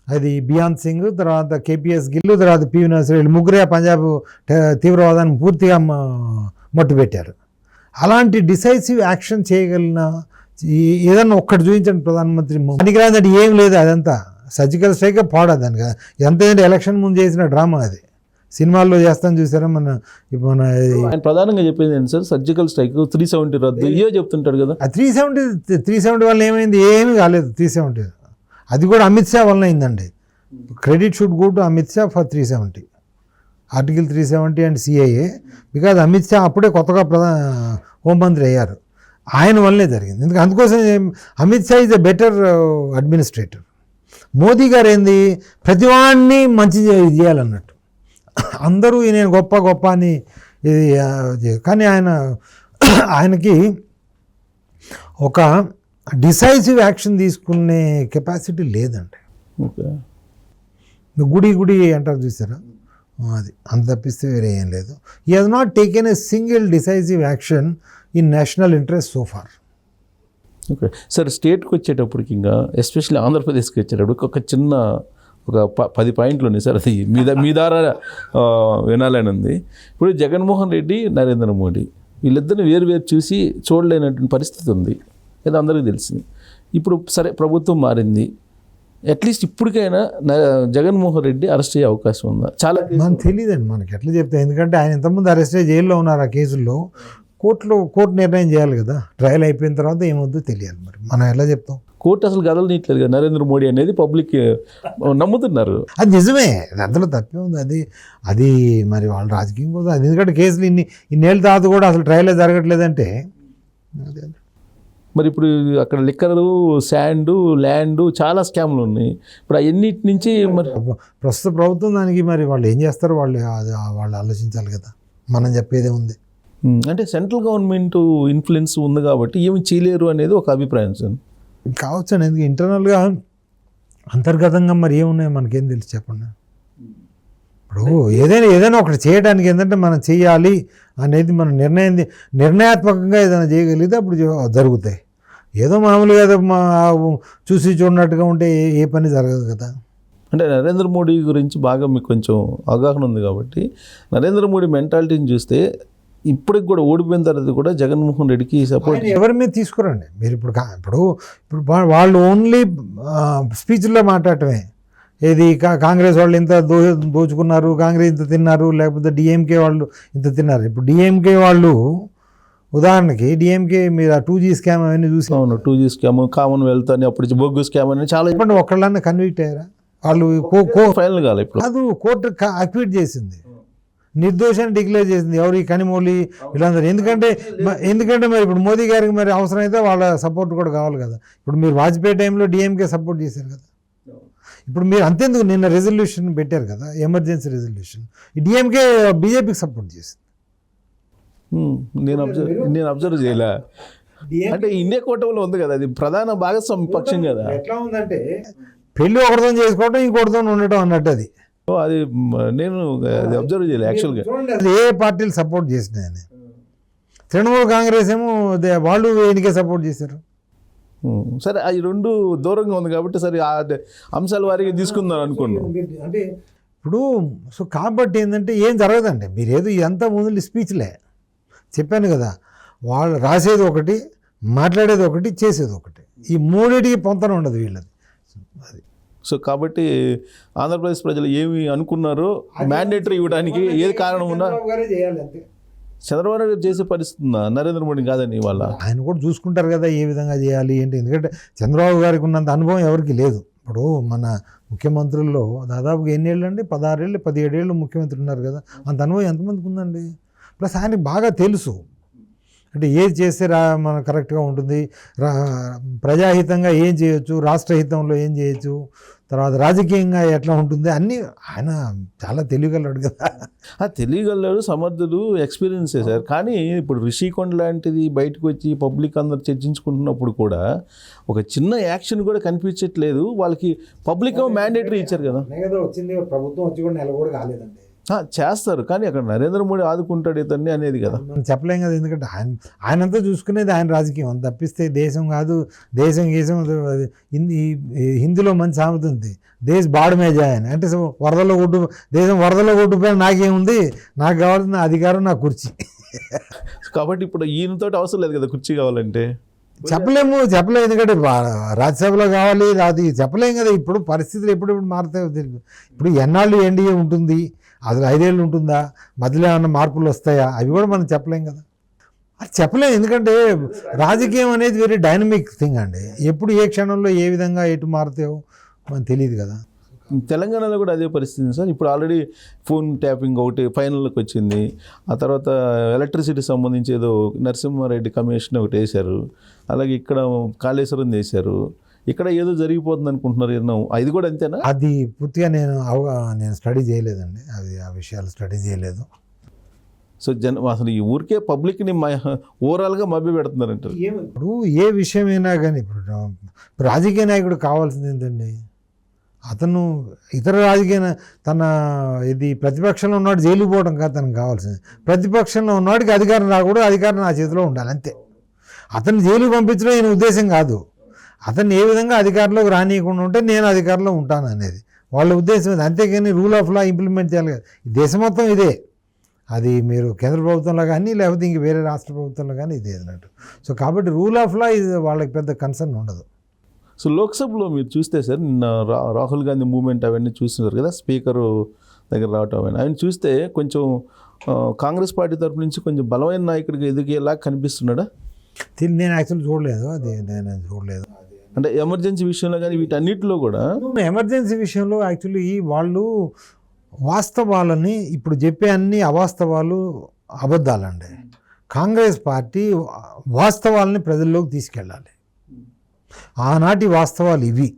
అది బియాన్ సింగ్, తర్వాత కేపీఎస్ గిల్లు, తర్వాత పివి నరసింహరావు, ముగ్గురే పంజాబ్ తీవ్రవాదాన్ని పూర్తిగా మట్టుపెట్టారు. అలాంటి డిసైసివ్ యాక్షన్ చేయగలిగిన ఏదన్నా ఒక్కటి చూపించండి ప్రధానమంత్రి. పనికిరాదంటే ఏం లేదు, అదంతా సర్జికల్ స్ట్రైక్ పాడదాను కదా. ఎంత ఎలక్షన్ ముందు చేసిన డ్రామా అది, సినిమాల్లో చేస్తాను చూసారా మన ఆయన ప్రధానంగా చెప్పేది ఏంటి సార్? సర్జికల్ స్ట్రైక్, 370 రద్దు ఇవే చెప్తుంటాడు కదా. 370 వల్ల ఏమైంది? ఏమీ కాలేదు 370. అది కూడా అమిత్ షా వల్ల అయిందండి. Credit should go to Amit Shah for 370, article 370 and CIA. Because Amit Shah అప్పుడే కొత్తగా హోంమంత్రి అయ్యారు, ఆయన వల్లనే జరిగింది. ఎందుకంటే అందుకోసం Amit Shah is a better administrator. Modi గారు ఏంది, ప్రతివాడిని మంచి చేయాలన్నట్టు, అందరూ నేను గొప్ప అని ఇది. కానీ ఆయనకి ఒక డిసైసివ్ యాక్షన్ తీసుకునే కెపాసిటీ లేదండి. ఓకే, గుడి అంటారు చూసారా, అది అంత తప్పిస్తే వేరే ఏం లేదు. He has not taken a single decisive action in national interest so far. Okay sir, స్టేట్కి వచ్చేటప్పటికి ఇంకా ఎస్పెషల్లీ ఆంధ్రప్రదేశ్కి వచ్చేటప్పటికి ఒక చిన్న 10 పాయింట్లు ఉన్నాయి సార్, అది మీ ద్వారా వినాలని ఉంది. ఇప్పుడు జగన్మోహన్ రెడ్డి, నరేంద్ర మోడీ వీళ్ళిద్దరిని వేరు చూసి చూడలేనటువంటి పరిస్థితి ఉంది, ఇది అందరికీ తెలిసింది. ఇప్పుడు సరే ప్రభుత్వం మారింది, అట్లీస్ట్ ఇప్పటికైనా జగన్మోహన్ రెడ్డి అరెస్ట్ అయ్యే అవకాశం ఉందా? చాలా మనకు తెలియదండి, మనకి ఎట్లా చెప్తే, ఎందుకంటే ఆయన ఇంతకుముందు అరెస్ట్ అయ్యి జైల్లో ఉన్నారు. ఆ కేసుల్లో కోర్టు నిర్ణయం చేయాలి కదా, ట్రయల్ అయిపోయిన తర్వాత ఏమవుద్దో తెలియాలి. మరి మనం ఎలా చెప్తాం? కోర్టు అసలు కదలనీయట్లేదు కదా నరేంద్ర మోడీ అనేది, పబ్లిక్ నమ్ముతున్నారు. అది నిజమే, అందులో తప్పే ఉంది. అది మరి వాళ్ళ రాజకీయం కోసం, అది ఎందుకంటే కేసులు ఇన్నేళ్ళ తర్వాత కూడా అసలు ట్రయలే జరగట్లేదంటే. మరి ఇప్పుడు అక్కడ లిక్కరు, శాండు, ల్యాండు చాలా స్కామ్లు ఉన్నాయి. ఇప్పుడు అన్నిటి నుంచి మరి ప్రస్తుత ప్రభుత్వం దానికి మరి వాళ్ళు ఏం చేస్తారో వాళ్ళు ఆలోచించాలి కదా, మనం చెప్పేదే ఉంది. అంటే సెంట్రల్ గవర్నమెంట్ ఇన్ఫ్లుయెన్స్ ఉంది కాబట్టి ఏమి చేయలేరు అనేది ఒక అభిప్రాయం సార్. కావచ్చు అండి, ఎందుకు ఇంటర్నల్గా అంతర్గతంగా మరి ఏమున్నాయో మనకేం తెలుసు చెప్పండి. ఇప్పుడు ఏదైనా ఒకటి చేయడానికి ఏంటంటే మనం చేయాలి అనేది మన నిర్ణయాత్మకంగా ఏదైనా చేయగలిగితే అప్పుడు జరుగుతాయి. ఏదో మామూలుగా ఏదో చూసి చూడనట్టుగా ఉంటే ఏ పని జరగదు కదా. అంటే నరేంద్ర మోడీ గురించి బాగా మీకు కొంచెం అవగాహన ఉంది కాబట్టి, నరేంద్ర మోడీ మెంటాలిటీని చూస్తే ఇప్పటికి కూడా ఓడిపోయిన తర్వాత కూడా జగన్మోహన్ రెడ్డికి సపోర్ట్ ఎవరి మీద తీసుకురండి మీరు. ఇప్పుడు వాళ్ళు ఓన్లీ స్పీచ్లో మాట్లాడటమే, ఏది కాంగ్రెస్ వాళ్ళు ఇంత దోచుకున్నారు, కాంగ్రెస్ ఇంత తిన్నారు, లేకపోతే డిఎంకే వాళ్ళు ఇంత తిన్నారు. ఇప్పుడు డిఎంకే వాళ్ళు ఉదాహరణకి మీరు ఆ 2G స్కామ్ అవన్నీ చూసి, 2G స్కామ్, కామన్వెల్త్ అని, అప్పుడు బొగ్గు స్కామ్ అని చాలా చెప్పండి. ఒకళ్ళన్నా కన్విక్ట్ అయ్యారా? వాళ్ళు ఫైనల్ కాలేదు. ఇప్పుడు కాదు, కోర్టు అక్విట్ చేసింది, నిర్దోషాన్ని డిక్లేర్ చేసింది. ఎవరు? ఈ కనిమౌళి వీళ్ళందరూ. ఎందుకంటే మరి ఇప్పుడు మోదీ గారికి మరి అవసరమైతే వాళ్ళ సపోర్ట్ కూడా కావాలి కదా. ఇప్పుడు మీరు వాజ్పేయి టైంలో డిఎంకే సపోర్ట్ చేశారు కదా, ఇప్పుడు మీరు అంతేందుకు నిన్న రెజల్యూషన్ పెట్టారు కదా, ఎమర్జెన్సీ రెజల్యూషన్, డిఎంకే బీజేపీకి సపోర్ట్ చేసింది. నేను అబ్జర్వ్ చేయలే. అంటే ఇండియా కూటమిలో ఉంది కదా, అది ప్రధాన భాగస్వామి పక్షం కదా. ఎట్లా ఉందంటే పెళ్ళి ఒకరితో చేసుకోవడం, ఇంకొకరితో ఉండటం అన్నట్టు. అది నేను అబ్జర్వ్ చేయలేదు యాక్చువల్గా. ఏ పార్టీలు సపోర్ట్ చేసినాయని, తృణమూల్ కాంగ్రెస్ ఏమో వాళ్ళు ఎన్నికే సపోర్ట్ చేశారు. సరే, అవి రెండు దూరంగా ఉంది కాబట్టి సరే ఆ అంశాల వారికి తీసుకుందాం అనుకున్నాం. అంటే ఇప్పుడు కాబట్టి ఏంటంటే ఏం జరగదండి. మీరు ఏదో ఇదంతా ముందు స్పీచ్లే చెప్పాను కదా, వాళ్ళు రాసేది ఒకటి, మాట్లాడేది ఒకటి, చేసేది ఒకటి, ఈ మూడింటికి పొంతన ఉండదు వీళ్ళది. అది సో కాబట్టి ఆంధ్రప్రదేశ్ ప్రజలు ఏమి అనుకున్నారో మ్యాండేటరీ ఇవ్వడానికి ఏది కారణం ఉన్నా చంద్రబాబు నాయుడు గారు చేసే పరిస్థితి ఉందా? నరేంద్ర మోడీ కాదని వాళ్ళ ఆయన కూడా చూసుకుంటారు కదా ఏ విధంగా చేయాలి ఏంటి. ఎందుకంటే చంద్రబాబు గారికి ఉన్నంత అనుభవం ఎవరికి లేదు. ఇప్పుడు మన ముఖ్యమంత్రుల్లో దాదాపుగా ఎన్ని ఏళ్ళు అండి, 16 ఏళ్ళు 17 ఏళ్ళు ముఖ్యమంత్రి ఉన్నారు కదా, అంత అనుభవం ఎంతమందికి ఉందండి? ప్లస్ ఆయనకి బాగా తెలుసు అంటే ఏది చేస్తే మన కరెక్ట్గా ఉంటుంది, ప్రజాహితంగా ఏం చేయొచ్చు, రాష్ట్రహితంలో ఏం చేయొచ్చు, తర్వాత రాజకీయంగా ఎట్లా ఉంటుంది అన్నీ ఆయన చాలా తెలియగలడు కదా. తెలియగలడు, సమర్థుడు, ఎక్స్పీరియన్స్ సార్. కానీ ఇప్పుడు రిషికొండ లాంటిది బయటకు వచ్చి పబ్లిక్ అందరు చర్చించుకుంటున్నప్పుడు కూడా ఒక చిన్న యాక్షన్ కూడా కనిపించట్లేదు. వాళ్ళకి పబ్లిక్ మ్యాండేటరీ ఇచ్చారు కదా. వచ్చింది ప్రభుత్వం వచ్చి కూడా నెల కూడా కాలేదండి. చేస్తారు కానీ అక్కడ నరేంద్ర మోడీ ఆదుకుంటాడు ఇతన్ని అనేది కదా మనం చెప్పలేం కదా. ఎందుకంటే ఆయనంతా చూసుకునేది ఆయన రాజకీయం అంత తప్పిస్తే దేశం కాదు. దేశం హిందీలో మంచి సామెత ఉంది, దేశ్ బాడమే జాయని. అంటే దేశం వరదలో కొట్టుపోయిన నాకేముంది, నాకు కావాల్సిన అధికారం నా కుర్చీ. కాబట్టి ఇప్పుడు ఈయనతో అవసరం లేదు కదా కుర్చీ కావాలంటే. చెప్పలేము ఎందుకంటే రాజ్యసభలో కావాలి, అది చెప్పలేం కదా. ఇప్పుడు పరిస్థితులు ఎప్పుడెప్పుడు మారుతాయో తెలియదు. ఇప్పుడు ఎన్నాళ్ళు ఎన్డీఏ ఉంటుంది, అది 5 ఏళ్ళు ఉంటుందా, మధ్యలో ఏమన్నా మార్పులు వస్తాయా, అవి కూడా మనం చెప్పలేం కదా. అది చెప్పలేం ఎందుకంటే రాజకీయం అనేది వెరీ డైనమిక్ థింగ్ అండి. ఎప్పుడు ఏ క్షణంలో ఏ విధంగా ఎటు మారుతాయో మనకు తెలియదు కదా. తెలంగాణలో కూడా అదే పరిస్థితి సార్. ఇప్పుడు ఆల్రెడీ ఫోన్ ట్యాపింగ్ ఒకటి ఫైనల్కి వచ్చింది. ఆ తర్వాత ఎలక్ట్రిసిటీ సంబంధించి ఏదో నరసింహారెడ్డి కమిషన్ ఒకటి వేశారు. అలాగే ఇక్కడ కాళేశ్వరం వేశారు. ఇక్కడ ఏదో జరిగిపోతుంది అనుకుంటున్నారు. అది కూడా అంతేనా? అది పూర్తిగా నేను స్టడీ చేయలేదండి. ఆ విషయాలు స్టడీ చేయలేదు. సో అసలు ఈ ఊరికే పబ్లిక్ని ఓవరాల్గా మభ్య పెడుతున్నారంటారు. ఇప్పుడు ఏ విషయమైనా కానీ ఇప్పుడు రాజకీయ నాయకుడు కావాల్సింది ఏంటండి, అతను ఇతర తన ప్రతిపక్షంలో ఉన్నాడు జైలు పోవడం కాదు తనకు కావాల్సింది. ప్రతిపక్షంలో ఉన్నవాడికి అధికారం రాకూడదు, అధికారం నా చేతిలో ఉండాలి అంతే. అతను జైలుకి పంపించడం ఈయన ఉద్దేశం కాదు. అతన్ని ఏ విధంగా అధికారంలోకి రానియకుండా ఉంటే నేను అధికారంలో ఉంటాను అనేది వాళ్ళ ఉద్దేశం. అంతేగాని రూల్ ఆఫ్ లా ఇంప్లిమెంట్ చేయాలి కదా. దేశం మొత్తం ఇదే. అది మీరు కేంద్ర ప్రభుత్వంలో కానీ లేకపోతే ఇంక వేరే రాష్ట్ర ప్రభుత్వంలో కానీ ఇదే అన్నట్టు. సో కాబట్టి రూల్ ఆఫ్ లా ఇది వాళ్ళకి పెద్ద కన్సర్న్ ఉండదు. సో లోక్సభలో మీరు చూస్తే సార్ నిన్న రాహుల్ గాంధీ మూవ్మెంట్ అవన్నీ చూస్తున్నారు కదా, స్పీకరు దగ్గర రావటం అవన్నీ చూస్తే కొంచెం కాంగ్రెస్ పార్టీ తరపు నుంచి కొంచెం బలమైన నాయకుడికి ఎదిగేలా కనిపిస్తున్నాడా? నేను యాక్చువల్లీ చూడలేదు, అది నేను చూడలేదు. అంటే ఎమర్జెన్సీ విషయంలో కానీ వీటన్నిటిలో కూడా ఎమర్జెన్సీ విషయంలో యాక్చువల్లీ వాళ్ళు వాస్తవాలని ఇప్పుడు చెప్పే అన్ని అవాస్తవాలు అబద్ధాలండి. కాంగ్రెస్ పార్టీ వాస్తవాలని ప్రజల్లోకి తీసుకెళ్ళాలి. ఆనాటి వాస్తవాలు ఇవి.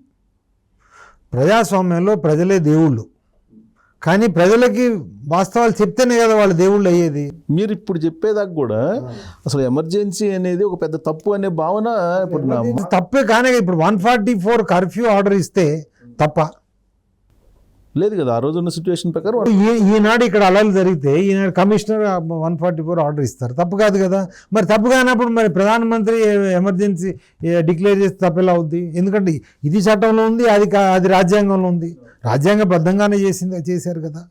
ప్రజాస్వామ్యంలో ప్రజలే దేవుళ్ళు, కానీ ప్రజలకి వాస్తవాలు చెప్తేనే కదా వాళ్ళు దేవుళ్ళు అయ్యేది. మీరు ఇప్పుడు చెప్పేదాకా కూడా అసలు ఎమర్జెన్సీ అనేది ఒక పెద్ద తప్పు అనే భావన ఇప్పుడు తప్పే. కానీ ఇప్పుడు 144 కర్ఫ్యూ ఆర్డర్ ఇస్తే తప్ప లేదు కదా. ఆ రోజు ఉన్న సిచ్యువేషన్ ప్రకారం ఈనాడు ఇక్కడ అలలు జరిగితే ఈనాడు కమిషనర్ 144 ఆర్డర్ ఇస్తారు, తప్పు కాదు కదా. మరి తప్పు కానప్పుడు మరి ప్రధానమంత్రి ఎమర్జెన్సీ డిక్లేర్ చేస్తే తప్పెలా అవుద్ది? ఎందుకంటే ఇది చట్టంలో ఉంది, అది రాజ్యాంగంలో ఉంది. రాజ్యాంగబద్ధంగానే చేశారు కదా,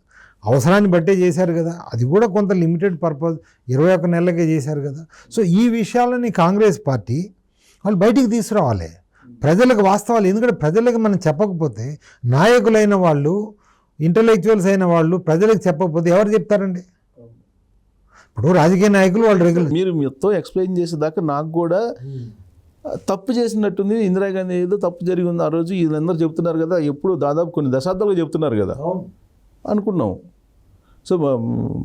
అవసరాన్ని బట్టే చేశారు కదా. అది కూడా కొంత లిమిటెడ్ పర్పస్ 21 నెలలకే చేశారు కదా. సో ఈ విషయాలని కాంగ్రెస్ పార్టీ వాళ్ళు బయటికి తీసుకురావాలి, ప్రజలకు వాస్తవాలు. ఎందుకంటే ప్రజలకు మనం చెప్పకపోతే, నాయకులైన వాళ్ళు ఇంటలెక్చువల్స్ అయిన వాళ్ళు ప్రజలకు చెప్పకపోతే ఎవరు చెప్తారండి? ఇప్పుడు రాజకీయ నాయకులు వాళ్ళు రెగ్యులర్. మీరు మొత్తం ఎక్స్ప్లెయిన్ చేసేదాకా నాకు కూడా తప్పు చేసినట్టుంది. ఇందిరాగాంధీ ఏదో తప్పు జరిగి ఉంది ఆ రోజు, వీళ్ళందరూ చెప్తున్నారు కదా, ఎప్పుడు దాదాపు కొన్ని దశాబ్దాలుగా చెప్తున్నారు కదా అనుకున్నాం. సో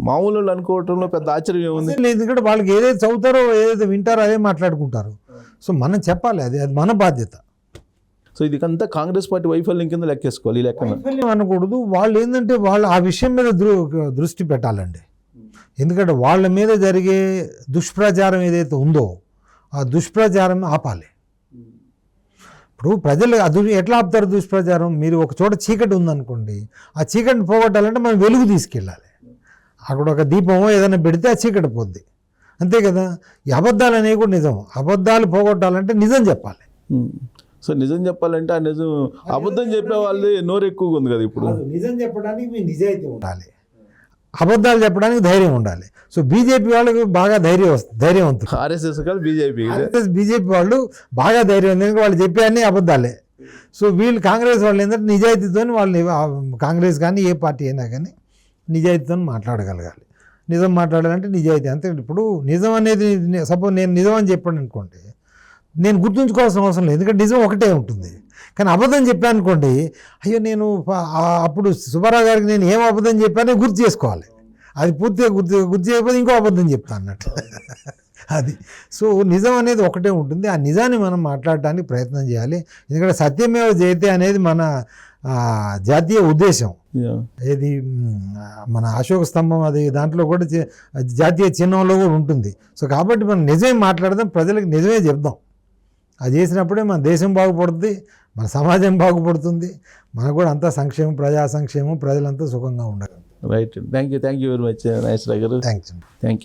మామూలు వాళ్ళు అనుకోవటంలో పెద్ద ఆశ్చర్యం ఉంది. ఎందుకంటే వాళ్ళకి ఏదైతే చదువుతారో ఏదైతే వింటారో అదే మాట్లాడుకుంటారు. సో మనం చెప్పాలి, అది మన బాధ్యత. సో ఇదికంతా కాంగ్రెస్ పార్టీ వైఫల్యం కింద లెక్కేసుకోవాలి. ఈ లెక్కన అనకూడదు. వాళ్ళు ఏంటంటే వాళ్ళు ఆ విషయం మీద దృష్టి పెట్టాలండి. ఎందుకంటే వాళ్ళ మీద జరిగే దుష్ప్రచారం ఏదైతే ఉందో ఆ దుష్ప్రచారం ఆపాలి. ఇప్పుడు ప్రజలు ఎట్లా ఆపుతారు దుష్ప్రచారం? మీరు ఒక చోట చీకటి ఉందనుకోండి, ఆ చీకటిని పోగొట్టాలంటే మనం వెలుగు తీసుకెళ్ళాలి. అక్కడ ఒక దీపమో ఏదైనా పెడితే ఆ చీకటి పోద్ది, అంతే కదా. ఈ అబద్ధాలు అనేవి కూడా నిజం. అబద్ధాలు పోగొట్టాలంటే నిజం చెప్పాలి. సో నిజం చెప్పాలంటే ఆ నిజం అబద్ధం చెప్పే వాళ్ళది నోరు ఎక్కువగా ఉంది కదా. ఇప్పుడు నిజం చెప్పడానికి మీ నిజాయితీ ఉండాలి, అబద్ధాలు చెప్పడానికి ధైర్యం ఉండాలి. సో బీజేపీ వాళ్ళకి బాగా ధైర్యవంతులు. ఆర్ఎస్ఎస్ కాదు బీజేపీ వాళ్ళు బాగా ధైర్యవంతులు, వాళ్ళు చెప్పే అన్ని అబద్ధాలే. సో వీళ్ళు కాంగ్రెస్ వాళ్ళు ఏంటంటే నిజాయితీతో వాళ్ళు, కాంగ్రెస్ కానీ ఏ పార్టీ అయినా కానీ నిజాయితీతో మాట్లాడగలగాలి. నిజం మాట్లాడాలంటే నిజాయితీ అంతే. ఇప్పుడు నిజం అనేది సపోజ్ నేను నిజం అని చెప్పాను అనుకోండి, నేను గుర్తుంచుకోవాల్సిన అవసరం లేదు, ఎందుకంటే నిజం ఒకటే ఉంటుంది. కానీ అబద్ధం చెప్పాను అనుకోండి, అయ్యో నేను అప్పుడు సుబ్బారావు గారికి నేను ఏం అబద్ధం చెప్పానో గుర్తు చేసుకోవాలి. అది పూర్తిగా గుర్తు చేయకపోతే ఇంకో అబద్ధం చెప్తా అన్నట్టు అది. సో నిజం అనేది ఒకటే ఉంటుంది, ఆ నిజాన్ని మనం మాట్లాడటానికి ప్రయత్నం చేయాలి. ఎందుకంటే సత్యమేవ జయతే అనేది మన జాతీయ ఉద్దేశం. Yeah. ఏది మన అశోక స్తంభం అది దాంట్లో కూడా జాతీయ చిహ్నంలో కూడా ఉంటుంది. సో కాబట్టి మనం నిజమే మాట్లాడదాం, ప్రజలకు నిజమే చెప్దాం. అది చేసినప్పుడే మన దేశం బాగుపడుతుంది, మన సమాజం బాగుపడుతుంది, మనకు కూడా అంతా సంక్షేమం, ప్రజా సంక్షేమం, ప్రజలంతా సుఖంగా ఉండగలరు. Right. Thank you very much Nageswararao గారు. థ్యాంక్స్. Thank you.